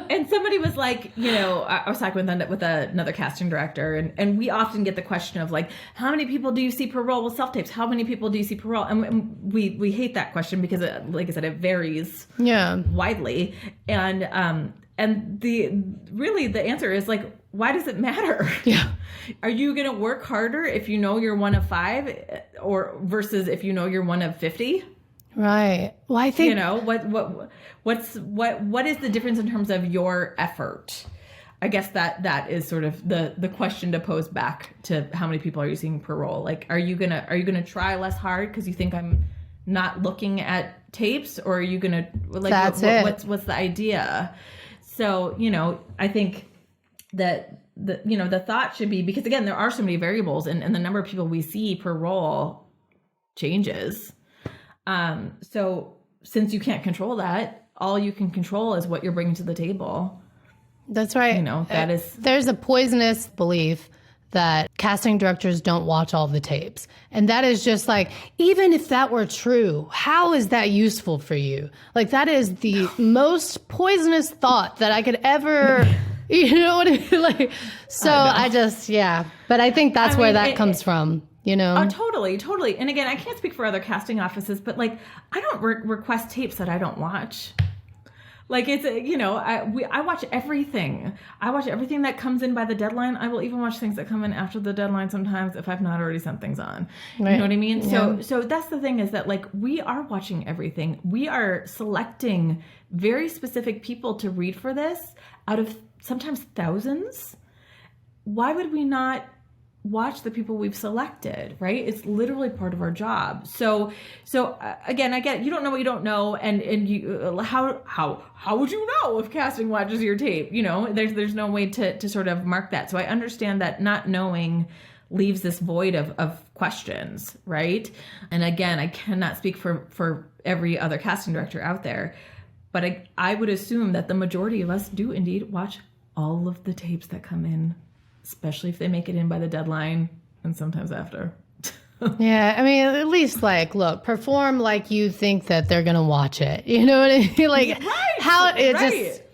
And somebody was like, I was talking with another casting director, and we often get the question of like, how many people do you see per role with self-tapes? How many people do you see per role? And we hate that question because, like I said, it varies widely. And the answer is like, why does it matter? Yeah. Are you going to work harder if you know you're one of 5 or versus if you know you're one of 50? Right. Well, I think what is the difference in terms of your effort? I guess that is sort of the question to pose back to how many people are you seeing per role. Like, are you gonna try less hard because you think I'm not looking at tapes, or are you gonna like what's the idea? So I think that the thought should be, because again there are so many variables and the number of people we see per role changes. So since you can't control that, all you can control is what you're bringing to the table. That's right. There's a poisonous belief that casting directors don't watch all the tapes. And that is just like, even if that were true, how is that useful for you? Like, that is the most poisonous thought that I could ever, you know what I mean? Like, so but I think that's where that comes from. Oh, totally. And again, I can't speak for other casting offices, but like, I don't request tapes that I don't watch. Like it's, I watch everything. I watch everything that comes in by the deadline. I will even watch things that come in after the deadline sometimes if I've not already sent things on. Right. You know what I mean? Yeah. So that's the thing, is that like, we are watching everything. We are selecting very specific people to read for this out of sometimes thousands. Why would we not watch the people we've selected, right? It's literally part of our job. So again, I get, you don't know what you don't know, and you how would you know if casting watches your tape? There's no way to sort of mark that. So I understand that not knowing leaves this void of questions, right? And again, I cannot speak for every other casting director out there, but I would assume that the majority of us do indeed watch all of the tapes that come in, especially if they make it in by the deadline and sometimes after. Yeah, I mean, at least like, look, perform like you think that they're gonna watch it. You know what I mean? Like,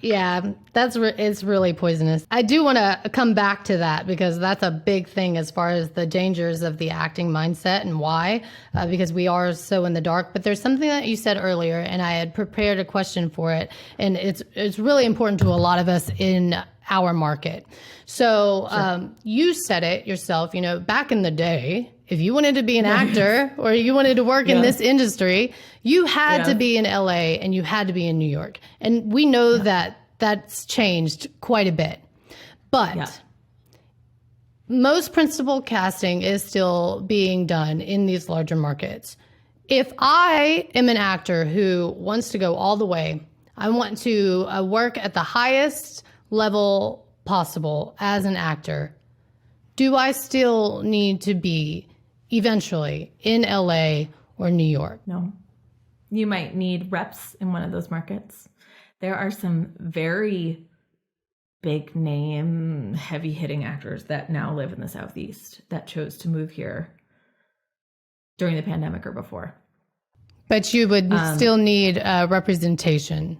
it's really poisonous. I do want to come back to that because that's a big thing as far as the dangers of the acting mindset and why, because we are so in the dark. But there's something that you said earlier, and I had prepared a question for it, and it's really important to a lot of us in our market. So you said it yourself, back in the day, if you wanted to be an actor or you wanted to work in this industry, you had to be in LA and you had to be in New York. And we know that that's changed quite a bit. But most principal casting is still being done in these larger markets. If I am an actor who wants to go all the way, I want to work at the highest level possible as an actor, do I still need to be eventually in LA or New York? No. You might need reps in one of those markets. There are some very big name, heavy hitting actors that now live in the Southeast that chose to move here during the pandemic or before. But you would still need representation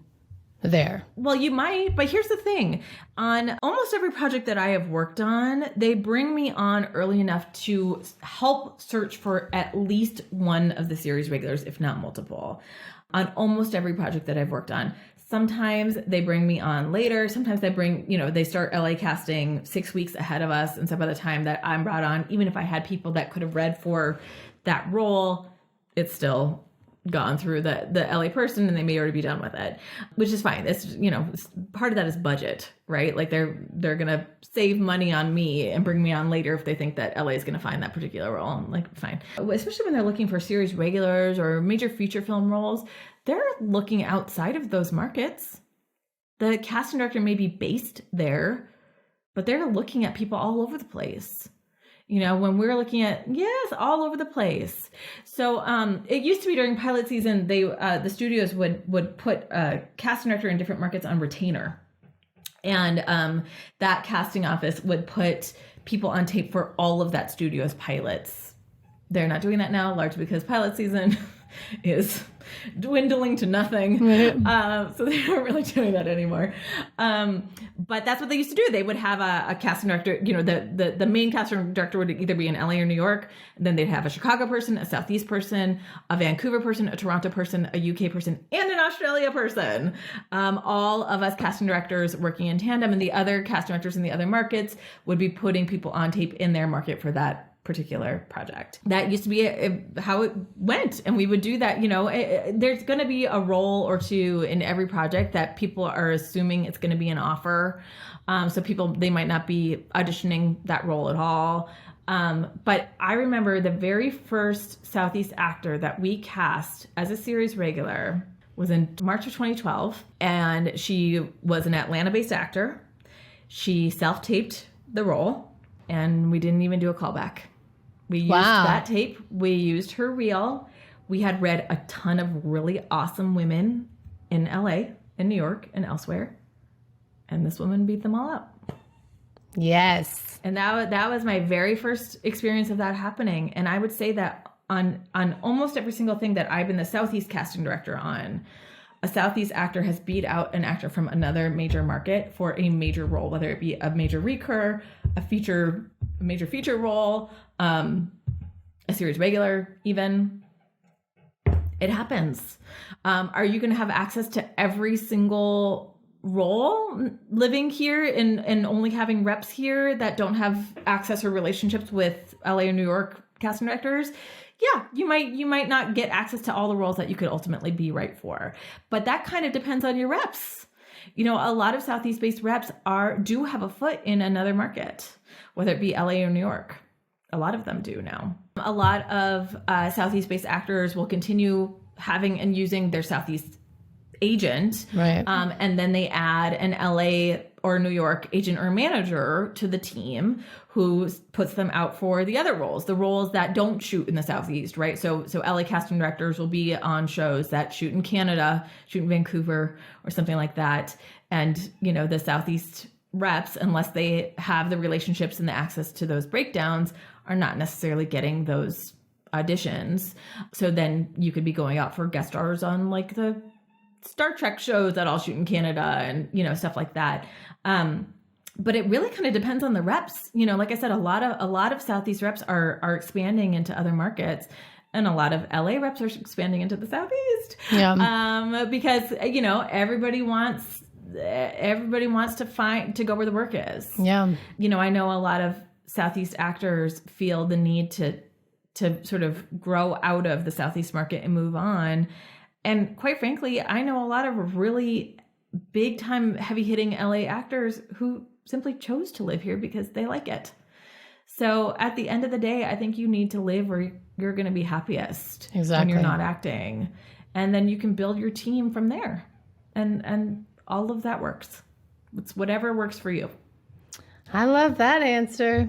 there. Well, you might, but here's the thing. On almost every project that I have worked on, they bring me on early enough to help search for at least one of the series regulars, if not multiple, on almost every project that I've worked on. Sometimes they bring me on later. Sometimes they start LA casting 6 weeks ahead of us. And so by the time that I'm brought on, even if I had people that could have read for that role, it's still gone through the LA person and they may already be done with it, which is fine. It's, part of that is budget, right? Like they're going to save money on me and bring me on later if they think that LA is going to find that particular role. I'm like, fine. Especially when they're looking for series regulars or major feature film roles, they're looking outside of those markets. the casting director may be based there, but they're looking at people all over the place. You know, when we're looking at, yes, all over the place. So it used to be during pilot season, the studios would put a casting director in different markets on retainer. And that casting office would put people on tape for all of that studio's pilots. They're not doing that now, largely because pilot season is dwindling to nothing. So they aren't really doing that anymore. But that's what they used to do. They would have a casting director, you know, the main casting director would either be in LA or New York. And then they'd have a Chicago person, a Southeast person, a Vancouver person, a Toronto person, a UK person, and an Australia person. All of us casting directors working in tandem, and the other casting directors in the other markets would be putting people on tape in their market for that particular project. That used to be how it went. And we would do that. You know, there's going to be a role or two in every project that people are assuming it's going to be an offer. So people, they might not be auditioning that role at all. But I remember the very first Southeast actor that we cast as a series regular was in March of 2012. And she was an Atlanta-based actor. She self-taped the role, and we didn't even do a callback. We used that tape. We used her reel. We had read a ton of really awesome women in LA, in New York, and elsewhere. And this woman beat them all up. Yes. And that was my very first experience of that happening. And I would say that on almost every single thing that I've been the Southeast casting director on, a Southeast actor has beat out an actor from another major market for a major role, whether it be a major recur, a major feature role, a series regular, even. It happens. Are you going to have access to every single role living here and only having reps here that don't have access or relationships with LA or New York casting directors? Yeah, you might not get access to all the roles that you could ultimately be right for. But that kind of depends on your reps. You know, a lot of Southeast-based reps do have a foot in another market, whether it be LA or New York. A lot of them do now. A lot of Southeast-based actors will continue having and using their Southeast agent. Right. And then they add an LA or New York agent or manager to the team who puts them out for the other roles, the roles that don't shoot in the Southeast, right? So LA casting directors will be on shows that shoot in Canada, shoot in Vancouver or something like that. And, you know, the Southeast reps, unless they have the relationships and the access to those breakdowns, are not necessarily getting those auditions. So then you could be going out for guest stars on like the Star Trek shows that all shoot in Canada and, you know, stuff like that. But it really kind of depends on the reps. You know, like I said, a lot of Southeast reps are expanding into other markets, and a lot of LA reps are expanding into the Southeast. Yeah. Because, you know, everybody wants to go where the work is. Yeah. You know, I know a lot of Southeast actors feel the need to sort of grow out of the Southeast market and move on. And quite frankly, I know a lot of really big time heavy hitting LA actors who simply chose to live here because they like it. So at the end of the day, I think you need to live where you're going to be happiest when you're not acting. And then you can build your team from there. And all of that works. It's whatever works for you. I love that answer.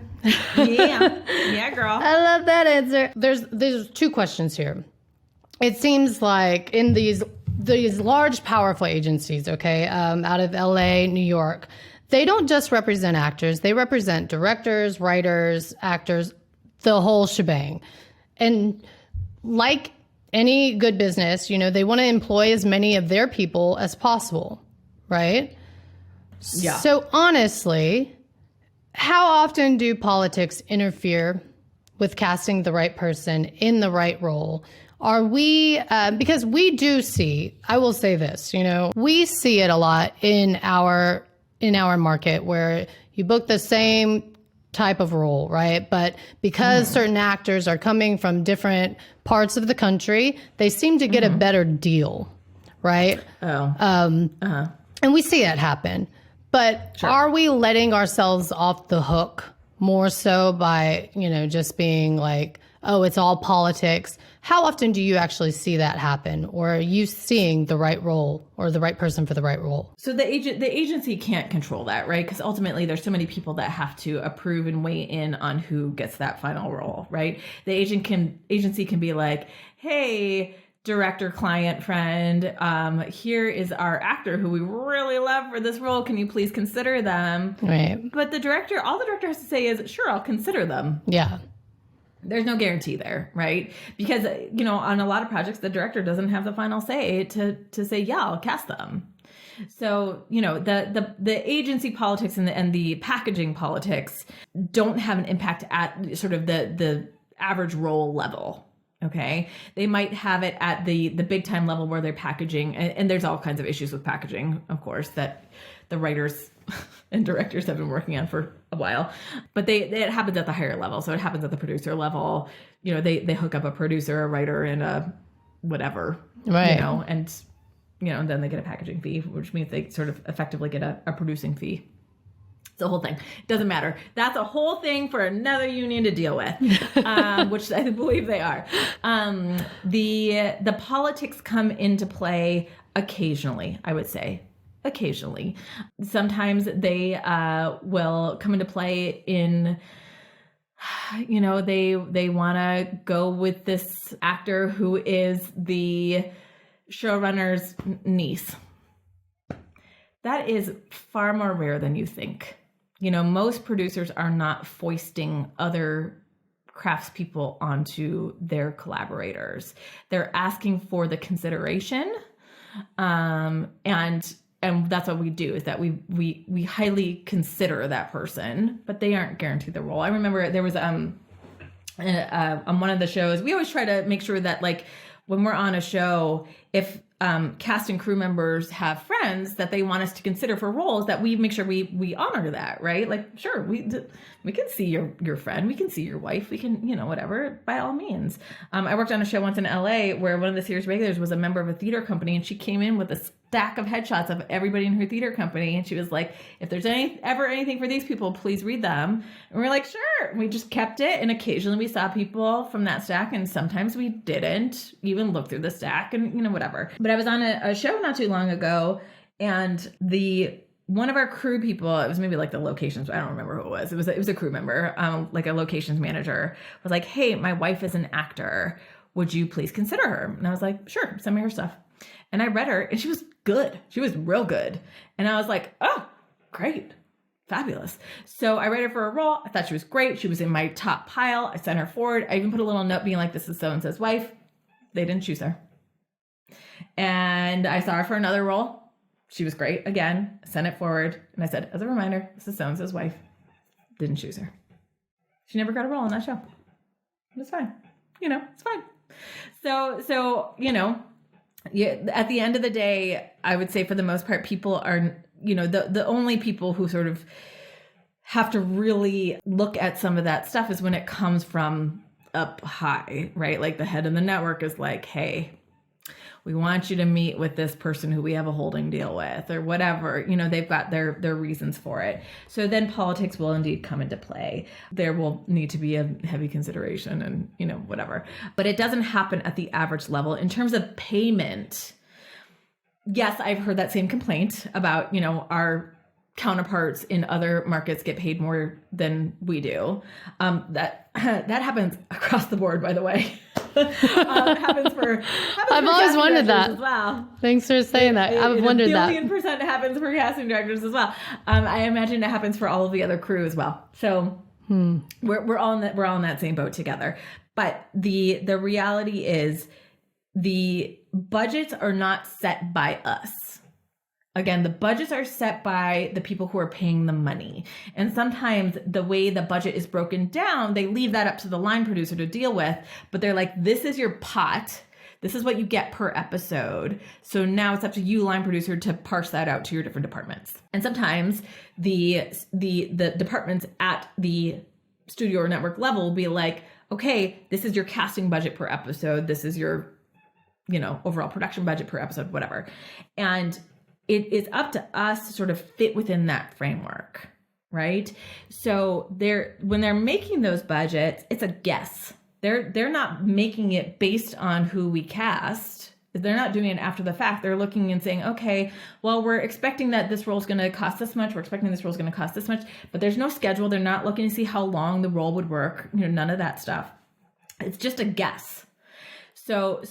Yeah, girl. I love that answer. There's two questions here. It seems like in these large, powerful agencies, okay, out of LA, New York, they don't just represent actors. They represent directors, writers, actors, the whole shebang. And like any good business, you know, they want to employ as many of their people as possible, right? Yeah. So honestly, how often do politics interfere with casting the right person in the right role? Are we, because we do see, I will say this, you know, we see it a lot in our market where you book the same type of role, right? But because certain actors are coming from different parts of the country, they seem to get a better deal, right? And we see it happen. But are we letting ourselves off the hook more so by, you know, just being like, oh, it's all politics. How often do you actually see that happen? Or are you seeing the right role or the right person for the right role? So the agency can't control that, right? Because ultimately there's so many people that have to approve and weigh in on who gets that final role, right? The agency can be like, hey, director, client, friend, here is our actor who we really love for this role. Can you please consider them? Right. But all the director has to say is, sure, I'll consider them. Yeah. There's no guarantee there, right? Because, on a lot of projects, the director doesn't have the final say to say, yeah, I'll cast them. So, the agency politics and the packaging politics don't have an impact at sort of the average role level. Okay. They might have it at the big time level where they're packaging. And there's all kinds of issues with packaging, of course, that the writers and directors have been working on for a while, but it happens at the higher level. So it happens at the producer level. They hook up a producer, a writer, and a whatever, right. And then they get a packaging fee, which means they sort of effectively get a producing fee. It's the whole thing. It doesn't matter. That's a whole thing for another union to deal with, which I believe they are. The politics come into play occasionally, I would say. Occasionally. Sometimes they will come into play in, they want to go with this actor who is the showrunner's niece. That is far more rare than you think. Most producers are not foisting other craftspeople onto their collaborators. They're asking for the consideration, and that's what we do, is that we highly consider that person, but they aren't guaranteed the role. I remember there was on one of the shows, we always try to make sure that, like, when we're on a show, if cast and crew members have friends that they want us to consider for roles, that we make sure we honor that, right? Like, sure, we can see your friend, we can see your wife, we can, whatever, by all means. I worked on a show once in LA where one of the series regulars was a member of a theater company, and she came in with a stack of headshots of everybody in her theater company, and she was like, if there's ever anything for these people, please read them. And we're like, sure. And we just kept it, and occasionally we saw people from that stack, and sometimes we didn't even look through the stack, and whatever. But I was on a show not too long ago, and one of our crew people, it was maybe like the locations, I don't remember who it was. It was a crew member, like a locations manager, was like, hey, my wife is an actor. Would you please consider her? And I was like, sure, send me her stuff. And I read her, and she was good. She was real good. And I was like, oh, great. Fabulous. So I read her for a role. I thought she was great. She was in my top pile. I sent her forward. I even put a little note being like, this is so-and-so's wife. They didn't choose her. And I saw her for another role. She was great. Again, I sent it forward. And I said, as a reminder, this is so-and-so's wife. Didn't choose her. She never got a role on that show. It's fine. It's fine. So at the end of the day, I would say for the most part, people are, the only people who sort of have to really look at some of that stuff is when it comes from up high, right? Like the head of the network is like, hey, we want you to meet with this person who we have a holding deal with, or whatever. They've got their reasons for it. So then politics will indeed come into play. There will need to be a heavy consideration and, whatever. But it doesn't happen at the average level. In terms of payment, yes, I've heard that same complaint about, our counterparts in other markets get paid more than we do. That happens across the board, by the way. Happens for I've always wondered that as well. Than's for saying that. I've wondered that. 1,000,000% happens for casting directors as well. I imagine it happens for all of the other crew as well. So we're all in that same boat together. But the reality is the budgets are not set by us. Again, the budgets are set by the people who are paying the money. And sometimes the way the budget is broken down, they leave that up to the line producer to deal with. But they're like, this is your pot. This is what you get per episode. So now it's up to you, line producer, to parse that out to your different departments. And sometimes the departments at the studio or network level will be like, okay, this is your casting budget per episode. This is your, overall production budget per episode, whatever. And it is up to us to sort of fit within that framework, right? So when they're making those budgets, it's a guess. they're not making it based on who we cast. They're not doing it after the fact. They're looking and saying, okay, well, we're expecting that this role is going to cost this much. We're expecting this role is going to cost this much, but there's no schedule. They're not looking to see how long the role would work. None of that stuff. It's just a guess. So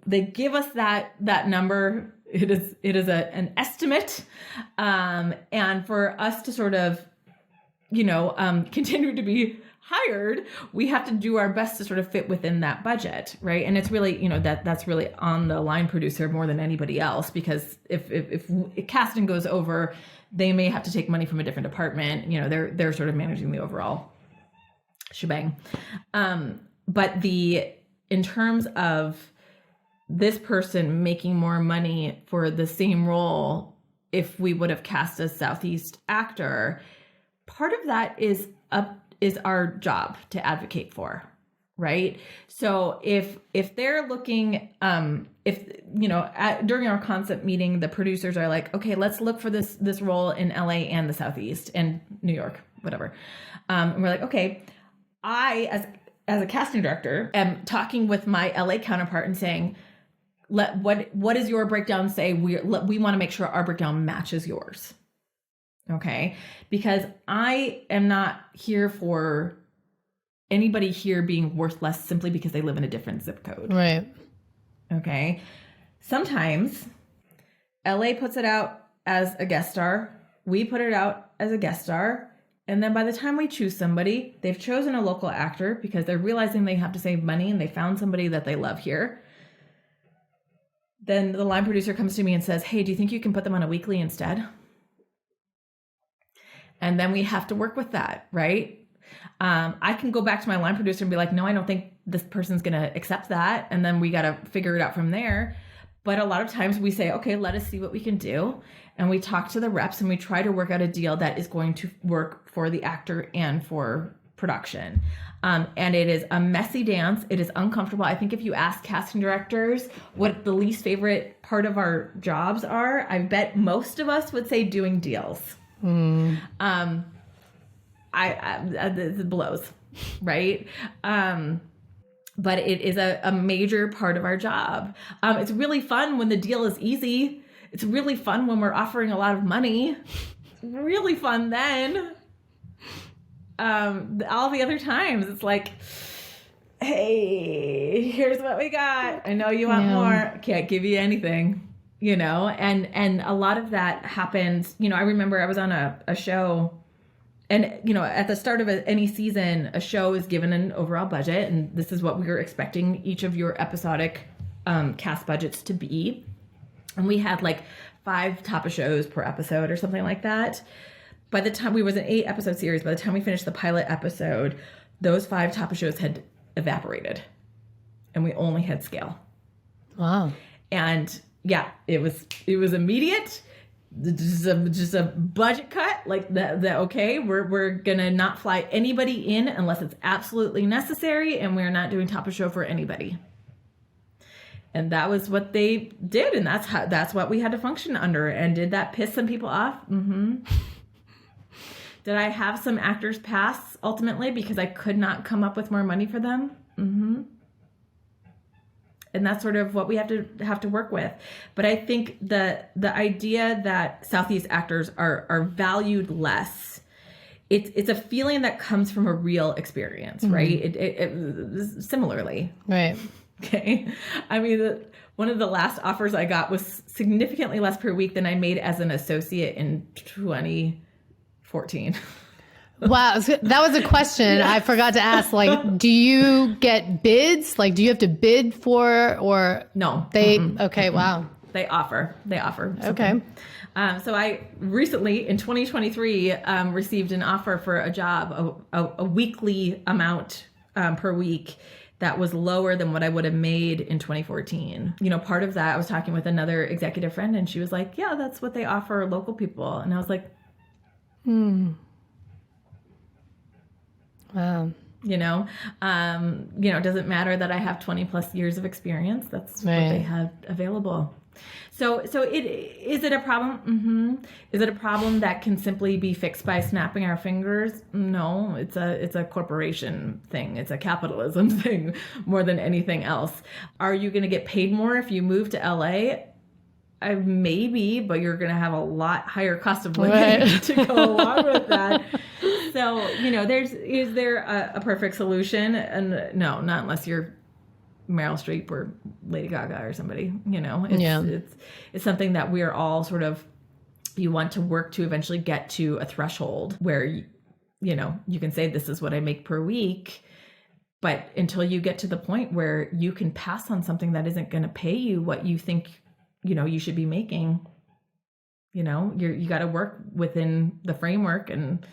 they give us that number. It is an estimate. And for us to sort of, continue to be hired, we have to do our best to sort of fit within that budget, right? And it's really, that's really on the line producer more than anybody else, because if casting goes over, they may have to take money from a different department. They're sort of managing the overall shebang. But in terms of this person making more money for the same role, if we would have cast a Southeast actor, part of that is our job to advocate for, right? So if they're looking, during our concept meeting, the producers are like, okay, let's look for this role in LA and the Southeast and New York, whatever. And we're like, okay, I as a casting director am talking with my LA counterpart and saying, what does your breakdown say? We want to make sure our breakdown matches yours. Okay. Because I am not here for anybody here being worth less simply because they live in a different zip code. Right. Okay. Sometimes LA puts it out as a guest star. We put it out as a guest star. And then by the time we choose somebody, they've chosen a local actor because they're realizing they have to save money and they found somebody that they love here. Then the line producer comes to me and says, hey, do you think you can put them on a weekly instead? And then we have to work with that, right? I can go back to my line producer and be like, no, I don't think this person's going to accept that. And then we got to figure it out from there. But a lot of times we say, okay, let us see what we can do. And we talk to the reps and we try to work out a deal that is going to work for the actor and for production. And it is a messy dance. It is uncomfortable. I think if you ask casting directors what the least favorite part of our jobs are, I bet most of us would say doing deals. It blows, right? But it is a major part of our job. It's really fun when the deal is easy. It's really fun when we're offering a lot of money. It's really fun then. All the other times it's like, hey, here's what we got. I know you want more. Can't give you anything, and a lot of that happens. I remember I was on a show, and at the start of any season, a show is given an overall budget, and this is what we were expecting each of your episodic cast budgets to be. And we had like 5 top of shows per episode or something like that. By the time we was an 8 episode series, by the time we finished the pilot episode, those 5 top of shows had evaporated and we only had scale. Wow. And yeah, it was immediate. Just a budget cut like that. Okay, we're gonna not fly anybody in unless it's absolutely necessary, and we're not doing top of show for anybody. And that was what they did, and that's what we had to function under. And did that piss some people off? Mm-hmm. Did I have some actors pass ultimately because I could not come up with more money for them? Mm-hmm. And that's sort of what we have to work with. But I think the idea that Southeast actors are valued less, it's a feeling that comes from a real experience, right? It similarly. Right. Okay. I mean, one of the last offers I got was significantly less per week than I made as an associate in 2014. Wow. That was a question I forgot to ask. Like, do you get bids? Like, do you have to bid for, or no? Okay. Wow. They offer. Okay. So I recently in 2023 received an offer for a job, a weekly amount per week. That was lower than what I would have made in 2014. Part of that, I was talking with another executive friend and she was like, yeah, that's what they offer local people. And I was like, Wow. It doesn't matter that I have 20 plus years of experience. That's what they have available. So is it a problem? Is it a problem that can simply be fixed by snapping our fingers? No, it's a corporation thing. It's a capitalism thing more than anything else. Are you going to get paid more if you move to LA? Maybe, but you're going to have a lot higher cost of living to go along with that. So, is there a perfect solution? And no, not unless you're Meryl Streep or Lady Gaga or somebody, it's something that we're all sort of, you want to work to eventually get to a threshold where, you can say, this is what I make per week. But until you get to the point where you can pass on something that isn't going to pay you what you think, you should be making, you got to work within the framework, and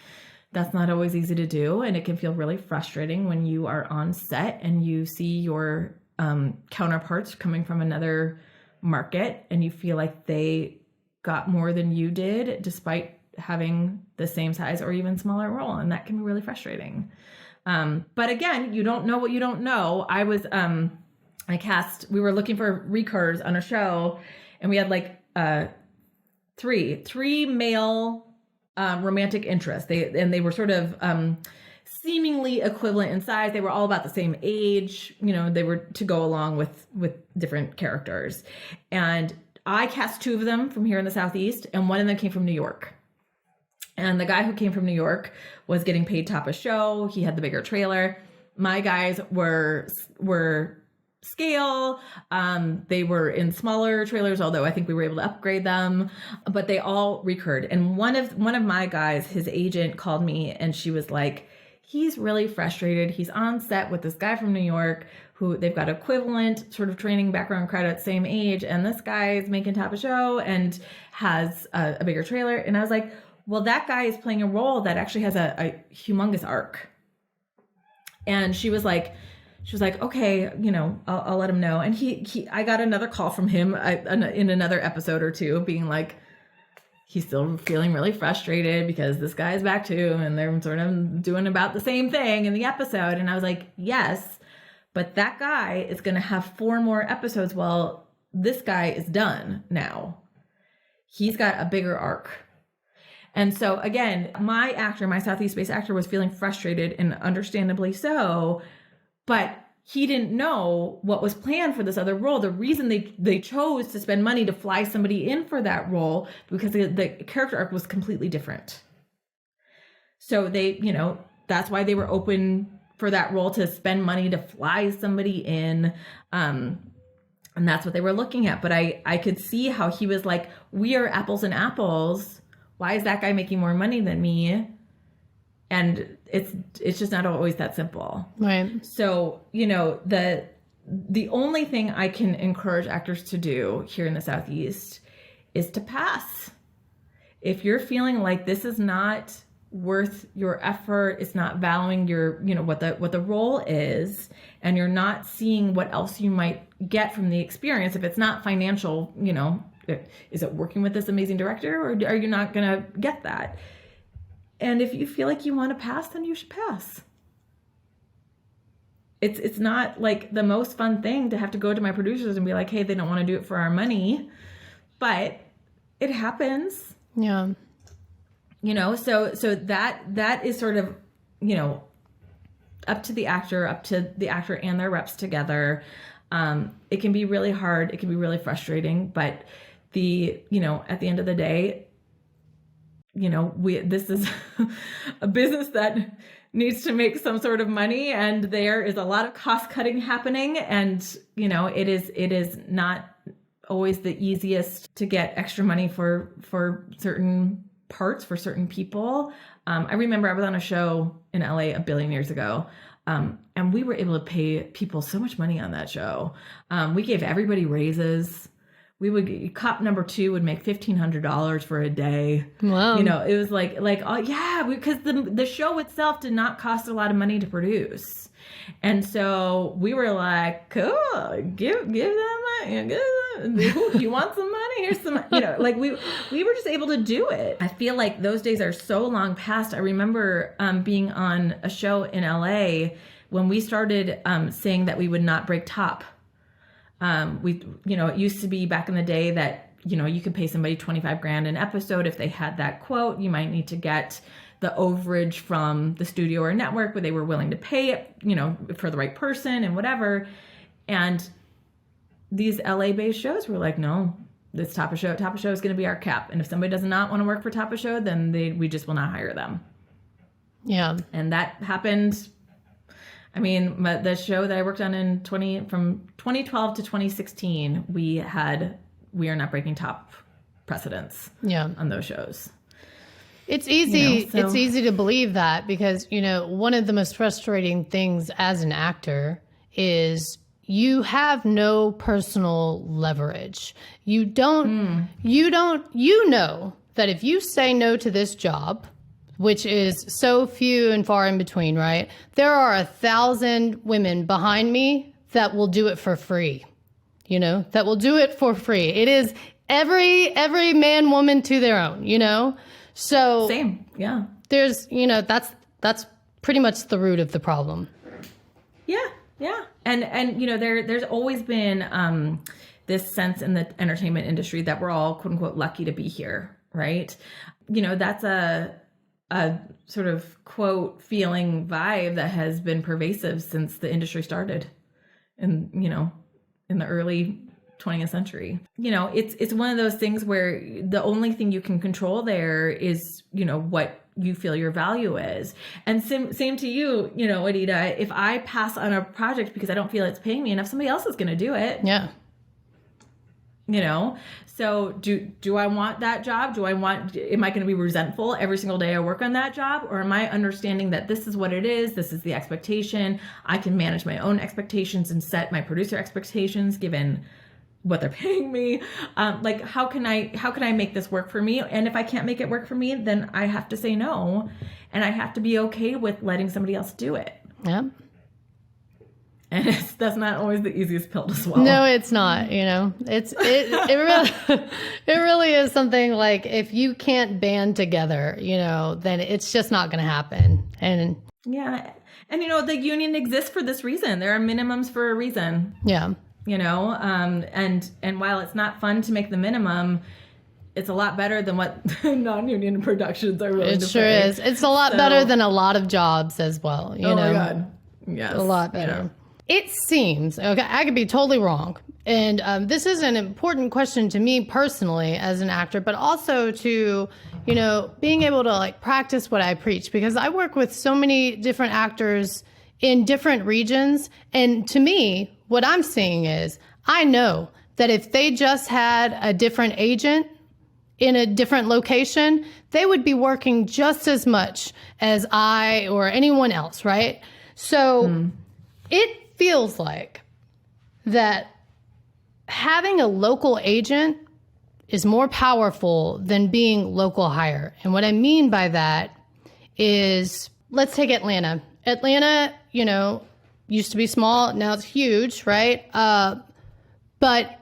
that's not always easy to do. And it can feel really frustrating when you are on set and you see your counterparts coming from another market and you feel like they got more than you did despite having the same size or even smaller role. And that can be really frustrating. But again, you don't know what you don't know. We were looking for recurs on a show, and we had like three male romantic interests. They were sort of seemingly equivalent in size. They were all about the same age. They were to go along with different characters. And I cast two of them from here in the Southeast, and one of them came from New York. And the guy who came from New York was getting paid top of show. He had the bigger trailer. My guys were scale. They were in smaller trailers, although I think we were able to upgrade them, but they all recurred. And one of my guys, his agent called me, and she was like, he's really frustrated. He's on set with this guy from New York who they've got equivalent sort of training, background, credit, same age. And this guy is making top of show and has a bigger trailer. And I was like, well, that guy is playing a role that actually has a humongous arc. And she was like, okay, I'll let him know. And I got another call from him in another episode or two being like, he's still feeling really frustrated because this guy's back too. And they're sort of doing about the same thing in the episode. And I was like, yes, but that guy is going to have 4 more episodes. Well, this guy is done now. He's got a bigger arc. And so again, my Southeast-based actor was feeling frustrated, and understandably so, but he didn't know what was planned for this other role. The reason they chose to spend money to fly somebody in for that role, because the character arc was completely different. So that's why they were open for that role, to spend money to fly somebody in. And that's what they were looking at. But I could see how he was like, we are apples and apples. Why is that guy making more money than me? And it's just not always that simple. Right. So, the only thing I can encourage actors to do here in the Southeast is to pass. If you're feeling like this is not worth your effort, it's not valuing your, what the role is, and you're not seeing what else you might get from the experience, if it's not financial, is it working with this amazing director, or are you not going to get that? And if you feel like you want to pass, then you should pass. It's not like the most fun thing to have to go to my producers and be like, hey, they don't want to do it for our money, but it happens. Yeah. So that is sort of, up to the actor and their reps together. It can be really hard. It can be really frustrating, but at the end of the day, this is a business that needs to make some sort of money, and there is a lot of cost cutting happening. And, it is not always the easiest to get extra money for certain parts, for certain people. I remember I was on a show in LA a billion years ago. And we were able to pay people so much money on that show. We gave everybody raises. Cop number 2 would make $1,500 for a day. Wow. It was like, oh yeah, because the show itself did not cost a lot of money to produce. And so we were like, cool, give them money. You want some money? Here's some, we were just able to do it. I feel like those days are so long past. I remember being on a show in LA when we started saying that we would not break top. It used to be back in the day that, you could pay somebody $25,000 an episode. If they had that quote, you might need to get the overage from the studio or network where they were willing to pay it, for the right person and whatever. And these LA-based shows were like, no, this Top of Show is going to be our cap. And if somebody does not want to work for Top of Show, then we just will not hire them. Yeah. And that happened. I mean, the show that I worked on from 2012 to 2016, we are not breaking top precedents on those shows. It's easy. It's easy to believe that because, one of the most frustrating things as an actor is you have no personal leverage. You know that if you say no to this job, which is so few and far in between, right? There are 1,000 women behind me that will do it for free, that will do it for free. It is every man, woman to their own, So same. Yeah. There's, that's pretty much the root of the problem. Yeah. Yeah. And there's always been this sense in the entertainment industry that we're all quote unquote lucky to be here. Right. That's a sort of quote feeling vibe that has been pervasive since the industry started in the early 20th century. It's one of those things where the only thing you can control there is, what you feel your value is. And same to you, Anita, if I pass on a project because I don't feel it's paying me enough, somebody else is going to do it. Yeah. So do I want that job? Am I going to be resentful every single day I work on that job? Or am I understanding that this is what it is? This is the expectation. I can manage my own expectations and set my producer expectations given what they're paying me. How can I make this work for me? And if I can't make it work for me, then I have to say no. And I have to be okay with letting somebody else do it. Yeah. And that's not always the easiest pill to swallow. No, it's not. It really is something like if you can't band together, then it's just not going to happen. And yeah, and the union exists for this reason. There are minimums for a reason. Yeah, and while it's not fun to make the minimum, it's a lot better than what non-union productions are willing to sure pay. Is. It's a lot better than a lot of jobs as well. Oh my God, yes, a lot better. It seems, okay, I could be totally wrong. And this is an important question to me personally as an actor, but also to, being able to practice what I preach, because I work with so many different actors in different regions. And to me, what I'm seeing is I know that if they just had a different agent in a different location, they would be working just as much as I or anyone else, right? So it feels like that having a local agent is more powerful than being local hire. And what I mean by that is, let's take Atlanta. Atlanta, used to be small. Now it's huge, right? But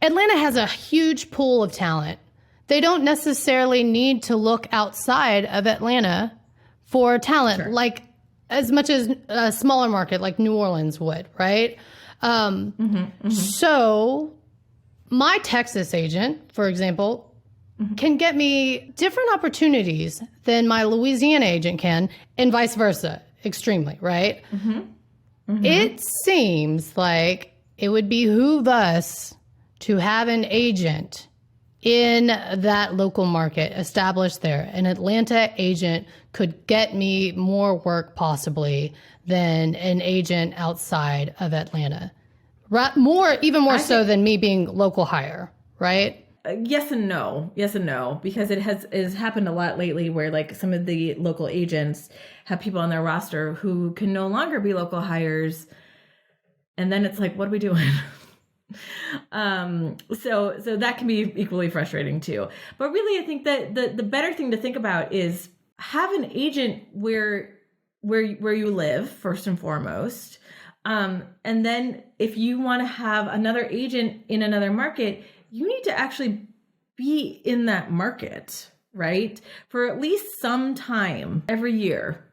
Atlanta has a huge pool of talent. They don't necessarily need to look outside of Atlanta for talent. Sure. As much as a smaller market like New Orleans would, right? So my Texas agent, for example, can get me different opportunities than my Louisiana agent can, and vice versa, extremely, right? It seems like it would behoove us to have an agent in that local market established there. An Atlanta agent could get me more work possibly than an agent outside of Atlanta. Even more so than me being local hire, right? Yes and no, because it has happened a lot lately where some of the local agents have people on their roster who can no longer be local hires. And then it's like, what are we doing? So that can be equally frustrating too. But really, I think that the better thing to think about is have an agent where you live first and foremost. And then if you want to have another agent in another market, you need to actually be in that market, right? For at least some time every year.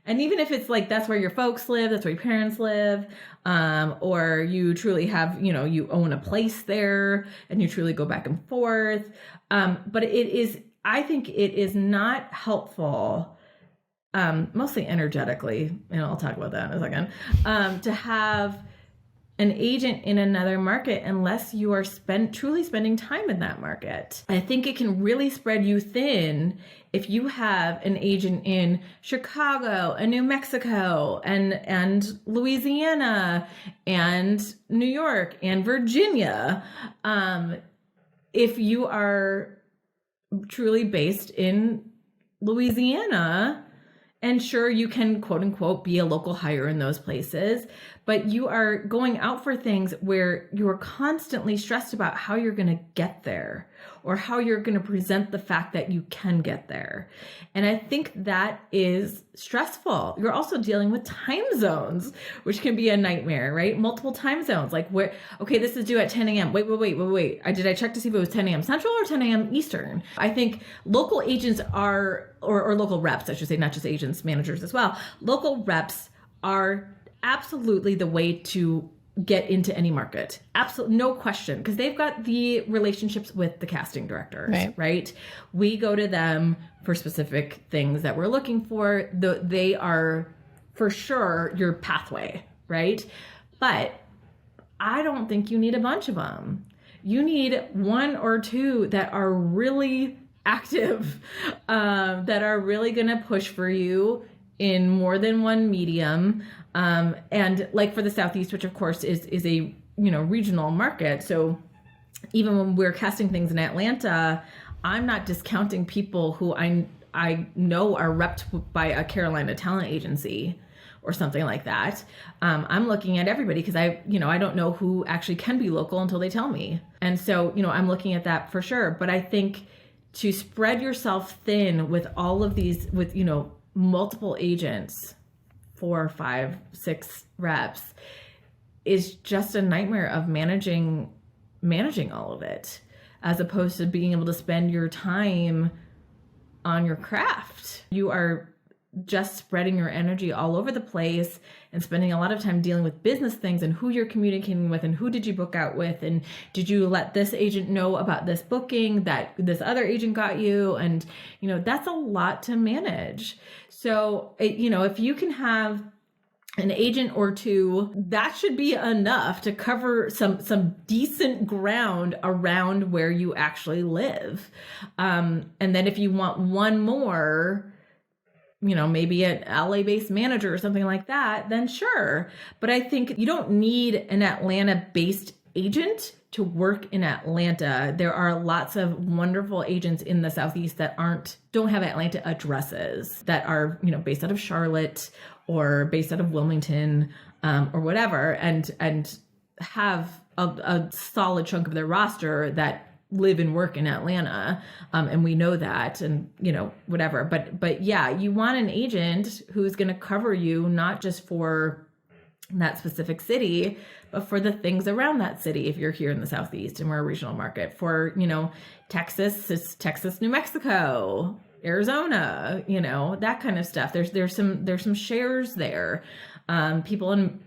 And even if it's like that's where your folks live, that's where your parents live, or you truly have, you own a place there and you truly go back and forth. But I think it is not helpful, mostly energetically, and I'll talk about that in a second, to have an agent in another market unless you are truly spending time in that market. I think it can really spread you thin if you have an agent in Chicago and New Mexico and Louisiana and New York and Virginia. If you are truly based in Louisiana, and sure, you can quote unquote be a local hire in those places, but you are going out for things where you're constantly stressed about how you're going to get there or how you're going to present the fact that you can get there. And I think that is stressful. You're also dealing with time zones, which can be a nightmare, right? Multiple time zones. Like okay, this is due at 10 a.m. Wait. Did I check to see if it was 10 a.m. Central or 10 a.m. Eastern? I think local agents are, or local reps, I should say, not just agents, managers as well. Local reps are absolutely the way to get into any market. Absolutely, no question, because they've got the relationships with the casting directors, right? We go to them for specific things that we're looking for. They are for sure your pathway, right? But I don't think you need a bunch of them. You need one or two that are really active, that are really going to push for you in more than one medium. And like for the Southeast, which of course is a, regional market. So even when we're casting things in Atlanta, I'm not discounting people who I know are repped by a Carolina talent agency or something like that. I'm looking at everybody because I don't know who actually can be local until they tell me. And so, I'm looking at that for sure. But I think to spread yourself thin with all of these, with, multiple agents, 4, 5, 6 reps, is just a nightmare of managing all of it, as opposed to being able to spend your time on your craft. You are just spreading your energy all over the place and spending a lot of time dealing with business things and who you're communicating with and who did you book out with and did you let this agent know about this booking that this other agent got you, and that's a lot to manage. So if you can have an agent or two, that should be enough to cover some decent ground around where you actually live. And then if you want one more, maybe an LA-based manager or something like that, then sure. But I think you don't need an Atlanta-based agent to work in Atlanta. There are lots of wonderful agents in the Southeast that don't have Atlanta addresses, that are, based out of Charlotte or based out of Wilmington, or whatever, and have a solid chunk of their roster that live and work in Atlanta. And we know that, and whatever, but yeah, you want an agent who's going to cover you, not just for that specific city, but for the things around that city. If you're here in the Southeast and we're a regional market, for, Texas, it's Texas, New Mexico, Arizona, that kind of stuff. There's some shares there. People in,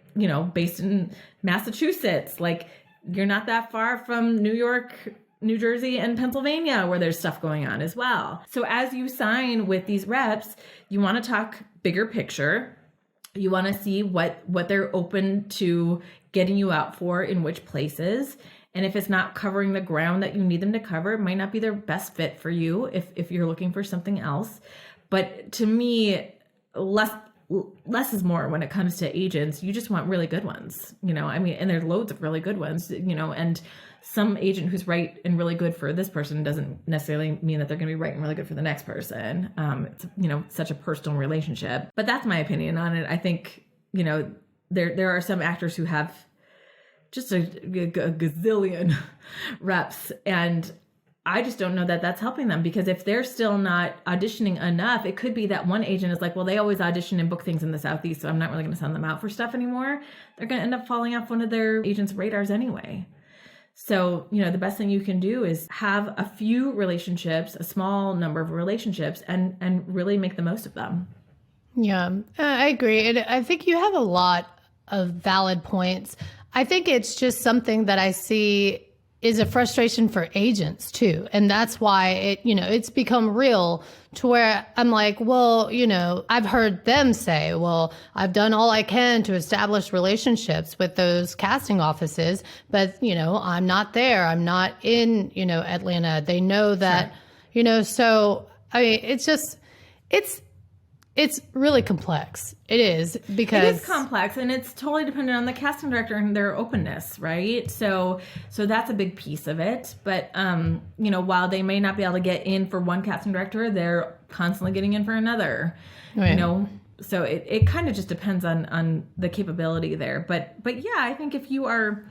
based in Massachusetts, like you're not that far from New York, New Jersey, and Pennsylvania, where there's stuff going on as well. So as you sign with these reps, you want to talk bigger picture. You want to see what they're open to getting you out for in which places. And if it's not covering the ground that you need them to cover, it might not be their best fit for you if you're looking for something else. But to me, less is more when it comes to agents. You just want really good ones, and there's loads of really good ones, and some agent who's right and really good for this person doesn't necessarily mean that they're going to be right and really good for the next person. It's, such a personal relationship, but that's my opinion on it. I think, there are some actors who have just a gazillion reps, and I just don't know that that's helping them, because if they're still not auditioning enough, it could be that one agent is like, well, they always audition and book things in the Southeast, so I'm not really going to send them out for stuff anymore. They're going to end up falling off one of their agents' radars anyway. So, the best thing you can do is have a few relationships, a small number of relationships, and really make the most of them. Yeah, I agree. And I think you have a lot of valid points. I think it's just something that I see is a frustration for agents too. And that's why it's become real to where I'm like, well, I've heard them say, well, I've done all I can to establish relationships with those casting offices, but, I'm not there. I'm not in, Atlanta. They know that, so I mean, it's really complex. It is because it is complex, and it's totally dependent on the casting director and their openness, right? So that's a big piece of it. But while they may not be able to get in for one casting director, they're constantly getting in for another. Right. So it kind of just depends on the capability there. But yeah, I think if you are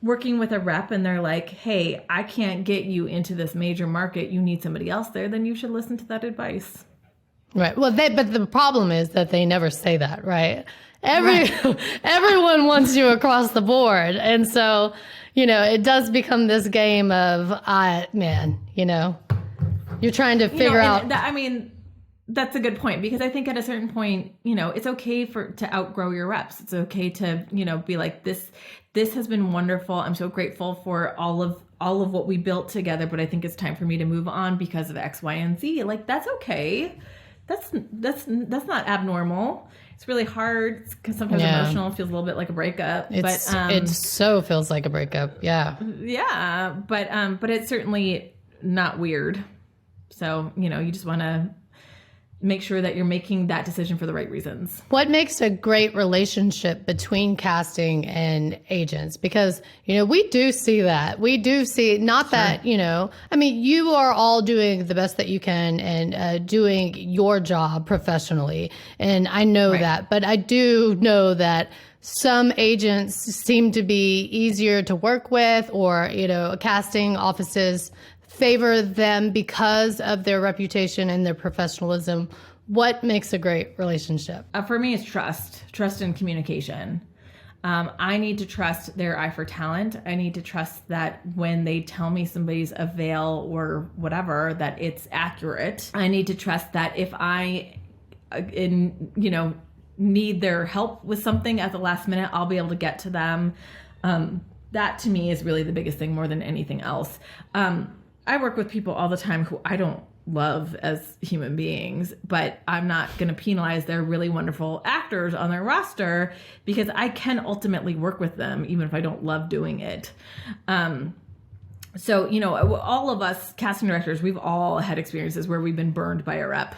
working with a rep and they're like, hey, I can't get you into this major market, you need somebody else there, then you should listen to that advice. Right. Well, but the problem is that they never say that, right? Everyone wants you across the board. And so, it does become this game of, you're trying to figure out. That's a good point, because I think at a certain point, it's okay to outgrow your reps. It's okay to, be like, this has been wonderful. I'm so grateful for all of what we built together, but I think it's time for me to move on because of X, Y, and Z. Like, that's okay. That's not abnormal. It's really hard because sometimes emotional feels a little bit like a breakup. It so feels like a breakup. Yeah. Yeah, but it's certainly not weird. So, you just want to make sure that you're making that decision for the right reasons. What makes a great relationship between casting and agents? Because, we do see that. We do see, not that, you are all doing the best that you can and doing your job professionally. And I know that, but I do know that some agents seem to be easier to work with, or, casting offices favor them because of their reputation and their professionalism. What makes a great relationship? For me, it's trust and communication. I need to trust their eye for talent. I need to trust that when they tell me somebody's a veil or whatever, that it's accurate. I need to trust that if I, need their help with something at the last minute, I'll be able to get to them. That to me is really the biggest thing, more than anything else. I work with people all the time who I don't love as human beings, but I'm not going to penalize their really wonderful actors on their roster because I can ultimately work with them even if I don't love doing it. So, all of us casting directors, we've all had experiences where we've been burned by a rep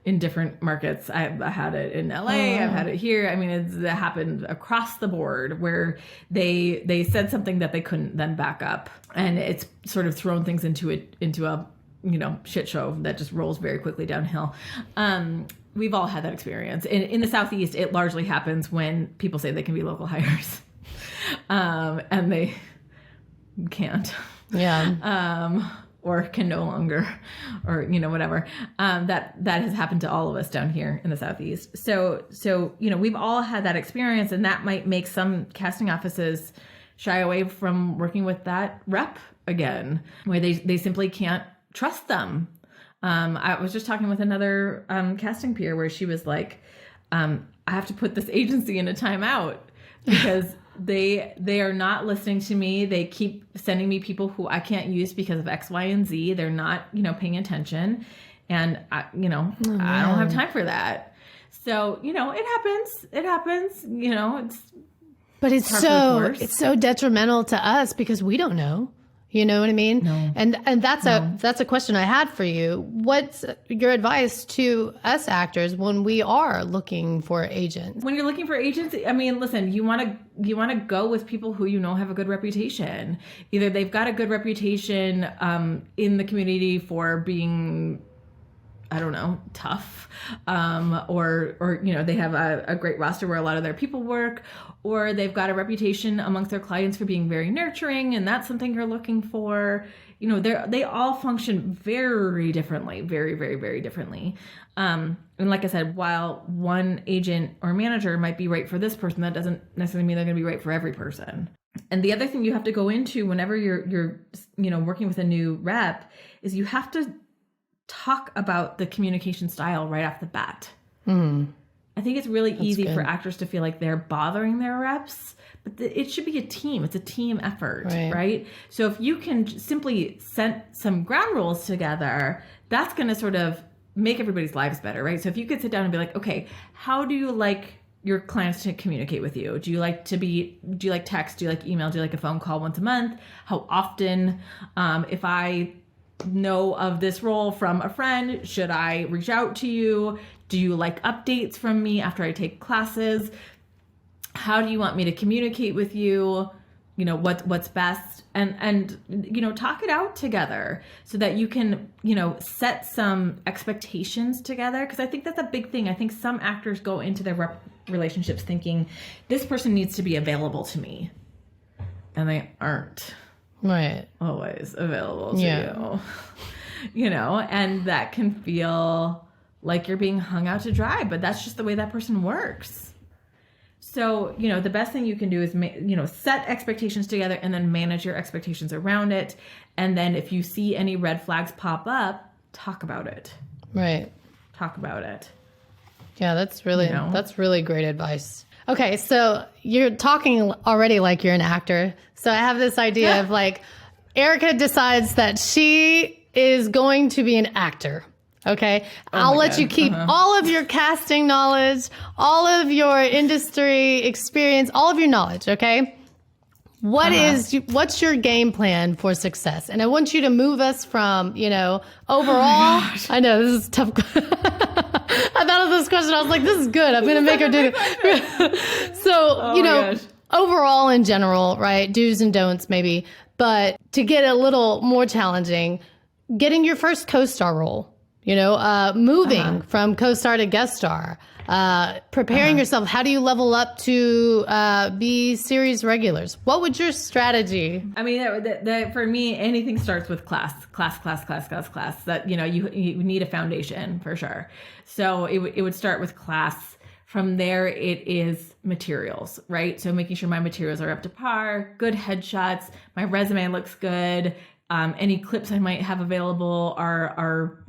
in different markets. I had it in LA. I've had it here. I mean, it happened across the board where they said something that they couldn't then back up, and it's sort of thrown things into a shit show that just rolls very quickly downhill. We've all had that experience. In the Southeast, it largely happens when people say they can be local hires, and they can't. Yeah. Or can no longer, or, whatever. That has happened to all of us down here in the Southeast. So, we've all had that experience, and that might make some casting offices shy away from working with that rep again, where they simply can't trust them. I was just talking with another casting peer where she was like, I have to put this agency in a timeout because they are not listening to me. They keep sending me people who I can't use because of X, Y, and Z. They're not, paying attention. And I don't have time for that. So, it happens, but it's so detrimental to us because we don't know. You know what I mean? No. And that's a question I had for you. What's your advice to us actors when we are looking for agents? When you're looking for agents, I mean, listen, you want to go with people who have a good reputation. Either they've got a good reputation in the community for being, I don't know, tough, or they have a great roster where a lot of their people work, or they've got a reputation amongst their clients for being very nurturing, and that's something you're looking for. They all function very differently, very, very, very differently. And like I said, while one agent or manager might be right for this person, that doesn't necessarily mean they're going to be right for every person. And the other thing you have to go into whenever you're working with a new rep is you have to talk about the communication style right off the bat. I think it's really easy good. for actors to feel like they're bothering their reps, but it should be a team. It's a team effort, right? So if you can simply set some ground rules together, that's going to sort of make everybody's lives better, right? So if you could sit down and be like, okay, how do you like your clients to communicate with you? Do you like text? Do you like email? Do you like a phone call once a month? How often? If I know of this role from a friend, should I reach out to you? Do you like updates from me after I take classes? How do you want me to communicate with you? You know, what's best, and you know, talk it out together so that you can, you know, set some expectations together. Because I think that's a big thing. I think some actors go into their relationships thinking this person needs to be available to me, and they aren't always available to you. You know, and that can feel like you're being hung out to dry, but that's just the way that person works. So, you know, the best thing you can do is, you know, set expectations together and then manage your expectations around it. And then if you see any red flags pop up, talk about it. Right. Talk about it. Yeah, that's really great advice. Okay, so you're talking already like you're an actor. So I have this idea of like, Erica decides that she is going to be an actor. Okay. I'll let you keep all of your casting knowledge, all of your industry experience, all of your knowledge. Okay. What's your game plan for success? And I want you to move us from, you know, overall. I know this is tough. I thought of this question. I was like, this is good. I'm going to make her do it. So, you know, overall in general, right? Do's and don'ts maybe, but to get a little more challenging, getting your first co-star role. You know, moving from co-star to guest star, preparing yourself. How do you level up to be series regulars? What would your strategy? I mean, for me, anything starts with class. That, you know, you need a foundation for sure. So it would start with class. From there, it is materials, right? So making sure my materials are up to par, good headshots, my resume looks good. Any clips I might have available are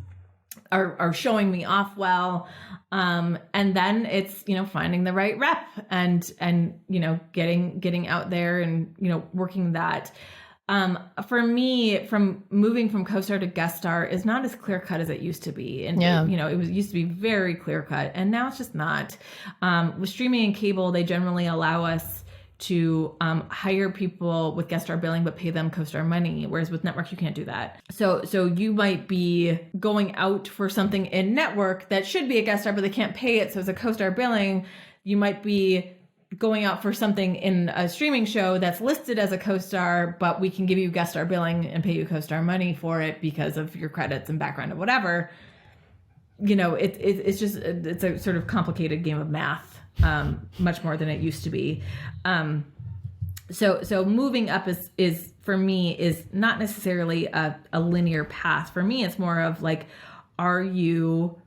showing me off well. And then it's, you know, finding the right rep and, you know, getting out there and, you know, working that. For me, from moving from co-star to guest star is not as clear cut as it used to be. And, you know, used to be very clear cut, and now it's just not. With streaming and cable, they generally allow us to hire people with guest star billing but pay them co-star money, whereas with network you can't do that. So you might be going out for something in network that should be a guest star but they can't pay it, so it's a co-star billing. You might be going out for something in a streaming show that's listed as a co-star, but we can give you guest star billing and pay you co-star money for it because of your credits and background and whatever. You know, it's a sort of complicated game of math. Much more than it used to be. So moving up is for me is not necessarily a linear path. For me, it's more of like, are you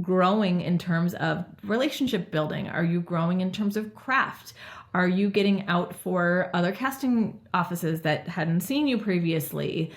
growing in terms of relationship building? Are you growing in terms of craft? Are you getting out for other casting offices that hadn't seen you previously?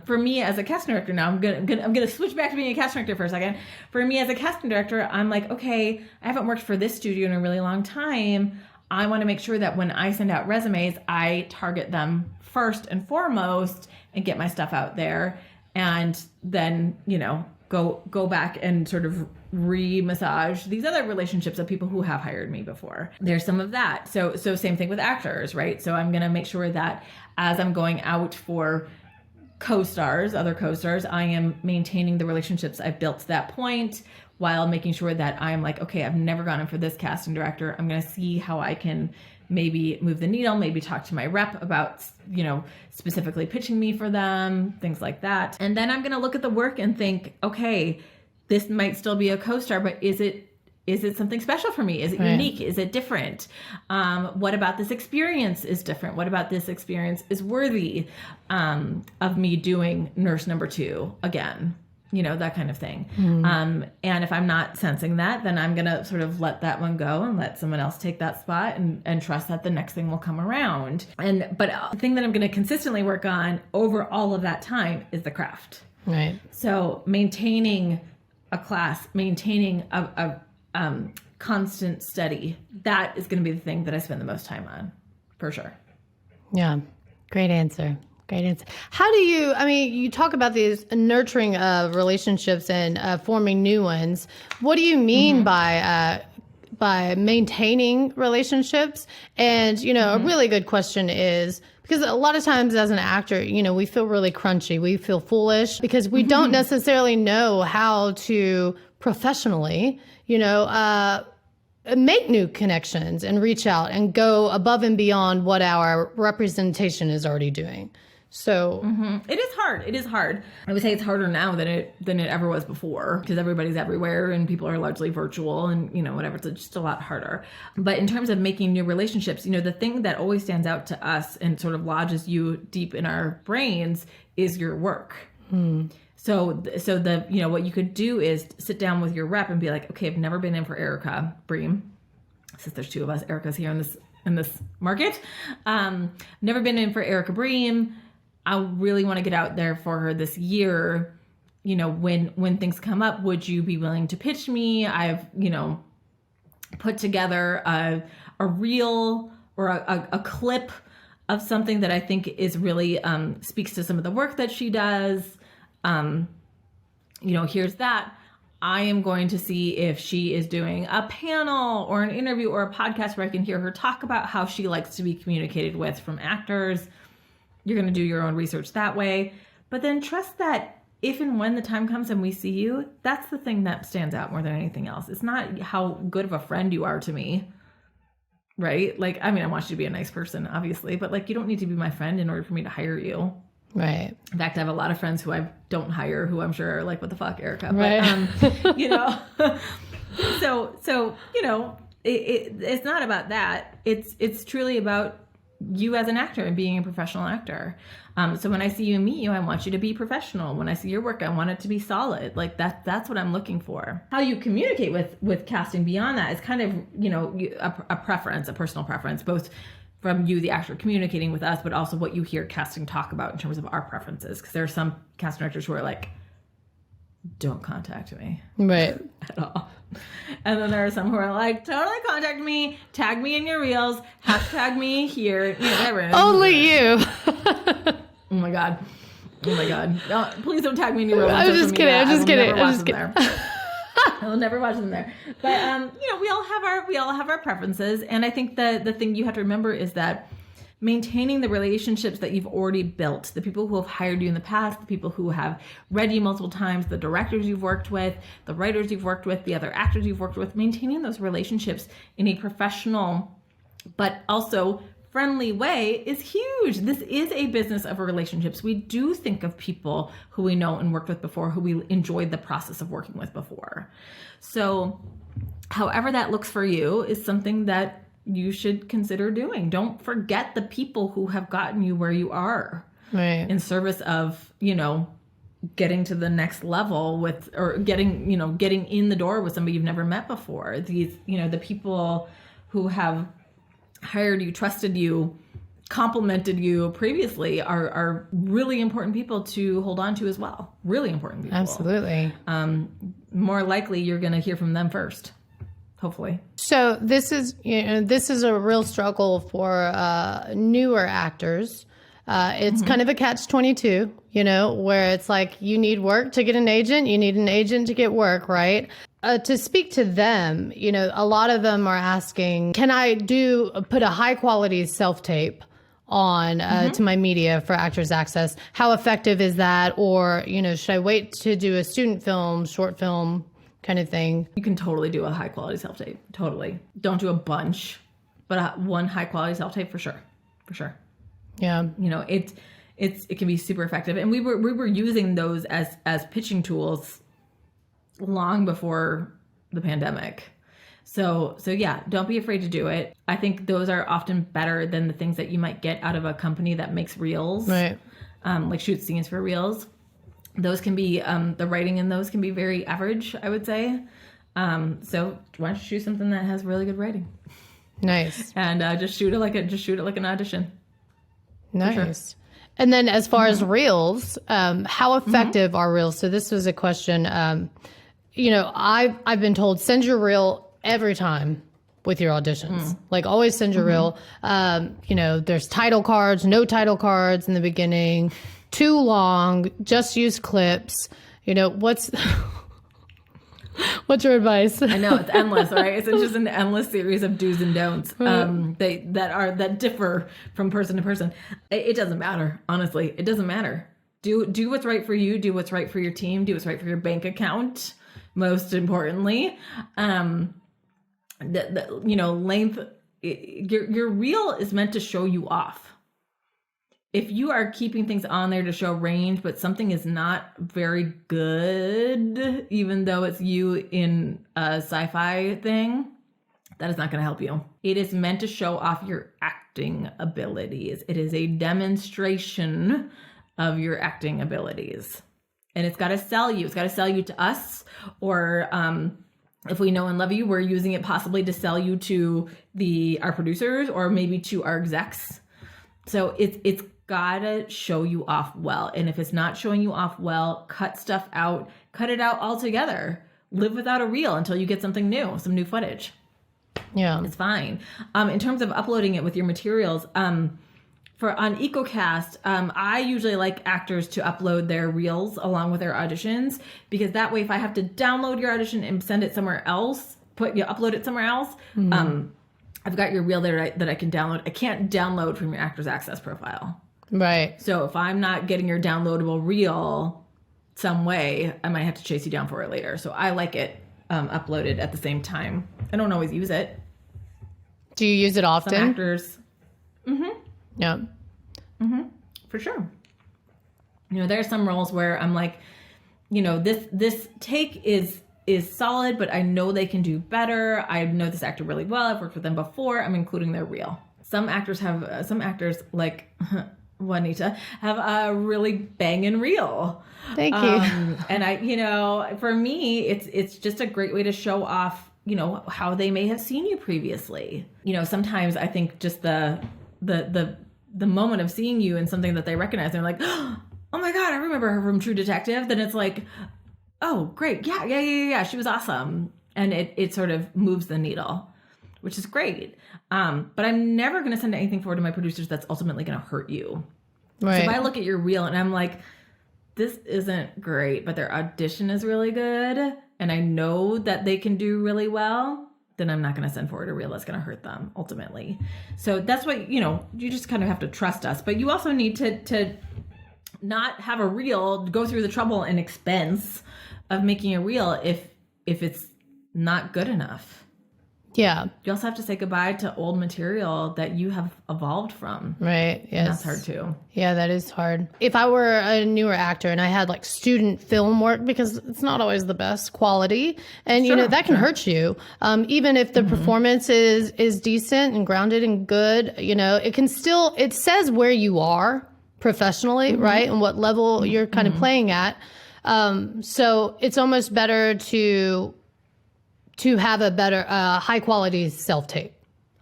For me as a casting director now, I'm gonna switch back to being a casting director for a second. For me as a casting director, I'm like, okay, I haven't worked for this studio in a really long time. I want to make sure that when I send out resumes, I target them first and foremost and get my stuff out there, and then, you know, go back and sort of re-massage these other relationships of people who have hired me before. There's some of that. So same thing with actors, right? So I'm gonna make sure that as I'm going out for other co-stars, I am maintaining the relationships I've built to that point while making sure that I'm like, okay, I've never gone in for this casting director. I'm going to see how I can maybe move the needle, maybe talk to my rep about, you know, specifically pitching me for them, things like that. And then I'm going to look at the work and think, okay, this might still be a co-star, but is it something special for me? Is it unique? Is it different? What about this experience is different? What about this experience is worthy of me doing nurse number 2 again? You know, that kind of thing. And if I'm not sensing that, then I'm going to sort of let that one go and let someone else take that spot and trust that the next thing will come around. But the thing that I'm going to consistently work on over all of that time is the craft. Right. So maintaining a class, maintaining a constant study. That is going to be the thing that I spend the most time on, for sure. Yeah. Great answer. Great answer. How do you, I mean, you talk about these nurturing of relationships and forming new ones. What do you mean by maintaining relationships? And, a really good question is, because a lot of times as an actor, we feel really crunchy. We feel foolish because we don't necessarily know how to professionally, make new connections and reach out and go above and beyond what our representation is already doing. So it is hard. It is hard. I would say it's harder now than it ever was before, because everybody's everywhere and people are largely virtual and, whatever. It's just a lot harder. But in terms of making new relationships, the thing that always stands out to us and sort of lodges you deep in our brains is your work. So the, what you could do is sit down with your rep and be like, okay, I've never been in for Erica Bream, since there's two of us Ericas here in this market. Never been in for Erica Bream. I really want to get out there for her this year. When things come up, would you be willing to pitch me? I've, put together a reel or a clip of something that I think is really speaks to some of the work that she does. Here's that. I am going to see if she is doing a panel or an interview or a podcast where I can hear her talk about how she likes to be communicated with from actors. You're going to do your own research that way, but then trust that if and when the time comes and we see you, that's the thing that stands out more than anything else. It's not how good of a friend you are to me, right? Like, I want you to be a nice person, obviously, but you don't need to be my friend in order for me to hire you. Right. In fact, I have a lot of friends who I don't hire, who I'm sure are like, what the fuck, Erica? Right. But, so it's not about that. It's truly about you as an actor and being a professional actor. So when I see you and meet you, I want you to be professional. When I see your work, I want it to be solid. Like that's what I'm looking for. How you communicate with casting beyond that is kind of, a preference, a personal preference, both from you, the actor, communicating with us, but also what you hear casting talk about in terms of our preferences. Because there are some casting directors who are like, don't contact me. Right. At all. And then there are some who are like, totally contact me, tag me in your reels, hashtag me here, whatever. Only you. Oh my God. No, please don't tag me in your reels. I'm just kidding. I will never watch them there. But we all have our preferences, and I think the thing you have to remember is that maintaining the relationships that you've already built, the people who have hired you in the past, the people who have read you multiple times, the directors you've worked with, the writers you've worked with, the other actors you've worked with, maintaining those relationships in a professional but also friendly way is huge. This is a business of relationships. We do think of people who we know and worked with before, who we enjoyed the process of working with before. So however that looks for you is something that you should consider doing. Don't forget the people who have gotten you where you are, right, in service of, getting to the next level with, or getting in the door with somebody you've never met before. These, the people who have hired you, trusted you, complimented you previously are really important people to hold on to as well. Really important people. Absolutely. More likely you're going to hear from them first. Hopefully. So this is a real struggle for newer actors. It's kind of a catch-22, where it's like you need work to get an agent, you need an agent to get work, right? To speak to them, a lot of them are asking, can I put a high-quality self-tape on to my media for Actors Access? How effective is that? Or, should I wait to do a student film, short film kind of thing? You can totally do a high quality self-tape. Totally. Don't do a bunch, but one high quality self-tape for sure. For sure. Yeah. It can be super effective. And we were using those as pitching tools long before the pandemic. So yeah, don't be afraid to do it. I think those are often better than the things that you might get out of a company that makes reels. Right. Like shoot scenes for reels. Those can be, the writing in those can be very average, I would say. So why don't you shoot something that has really good writing? Nice. And just shoot it like an audition. Nice. Sure. And then as far as reels, how effective are reels? So this was a question, I've been told, send your reel every time with your auditions. Like always send your reel. You know, there's title cards, no title cards in the beginning, too long, just use clips. You know, what's your advice? I know it's endless, right? It's just an endless series of do's and don'ts that differ from person to person. It doesn't matter, honestly. It doesn't matter. Do what's right for you. Do what's right for your team. Do what's right for your bank account. Most importantly, length. Your reel is meant to show you off. If you are keeping things on there to show range, but something is not very good, even though it's you in a sci-fi thing, that is not going to help you. It is meant to show off your acting abilities. It is a demonstration of your acting abilities. And it's got to sell you. It's got to sell you to us, or if we know and love you, we're using it possibly to sell you to our producers or maybe to our execs. So it's gotta show you off well. And if it's not showing you off well, cut stuff out, cut it out altogether. Live without a reel until you get something new, some new footage. Yeah. It's fine. In terms of uploading it with your materials, on EcoCast, I usually like actors to upload their reels along with their auditions, because that way if I have to download your audition and send it somewhere else, upload it somewhere else, I've got your reel there that I can download. I can't download from your Actors Access profile. Right. So if I'm not getting your downloadable reel some way, I might have to chase you down for it later. So I like it uploaded at the same time. I don't always use it. Do you use it often? Some actors. Yeah. For sure. You know, there are some roles where I'm like, you know, this take is solid, but I know they can do better. I know this actor really well. I've worked with them before. I'm including their reel. Some actors like Juanita have a really banging reel. Thank you. And for me, it's just a great way to show off, you know, how they may have seen you previously. You know, sometimes I think just the moment of seeing you in something that they recognize, they're like, oh my God, I remember her from True Detective. Then it's like, oh, great. Yeah. She was awesome. And it sort of moves the needle, which is great. But I'm never going to send anything forward to my producers that's ultimately going to hurt you. Right. So if I look at your reel and I'm like, this isn't great, but their audition is really good, and I know that they can do really well, then I'm not going to send forward a reel that's going to hurt them ultimately. So that's what, you know, you just kind of have to trust us. But you also need to not have a reel, go through the trouble and expense of making a reel if it's not good enough. Yeah. You also have to say goodbye to old material that you have evolved from. Right. Yes. And that's hard too. Yeah, that is hard. If I were a newer actor and I had like student film work, because it's not always the best quality, and you know that can hurt you. Even if the performance is decent and grounded and good, you know, it says where you are professionally, right, and what level you're kind of playing at. So it's almost better to have a better, high quality self-tape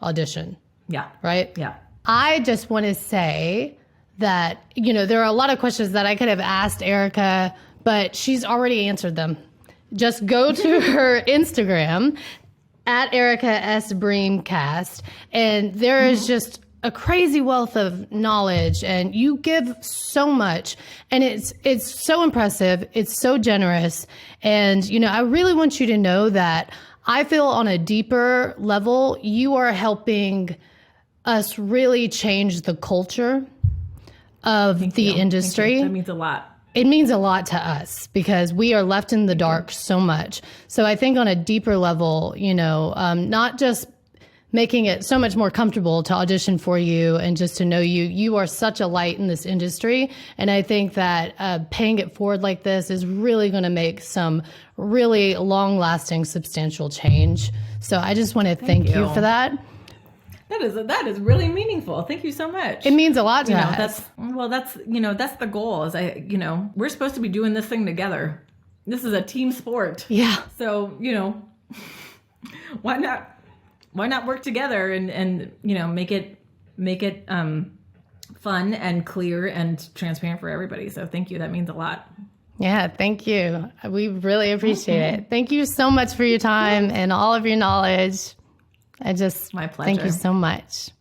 audition. Yeah. Right? Yeah. I just want to say that, you know, there are a lot of questions that I could have asked Erica, but she's already answered them. Just go to her Instagram at Erica S. Bream Cast, and there is just a crazy wealth of knowledge, and you give so much, and it's so impressive. It's so generous. And, you know, I really want you to know that I feel on a deeper level, you are helping us really change the culture of the industry. That means a lot. It means a lot to us because we are left in the dark so much. So I think on a deeper level, you know, not just making it so much more comfortable to audition for you and just to know you are such a light in this industry. And I think that paying it forward like this is really going to make some really long-lasting, substantial change. So I just want to thank you for that. That is really meaningful. Thank you so much. It means a lot to us. That's the goal. We're supposed to be doing this thing together. This is a team sport. Yeah. So, you know, why not work together and you know, make it fun and clear and transparent for everybody. So thank you. That means a lot. Yeah, thank you. We really appreciate it. Thank you so much for your time and all of your knowledge. My pleasure. Thank you so much.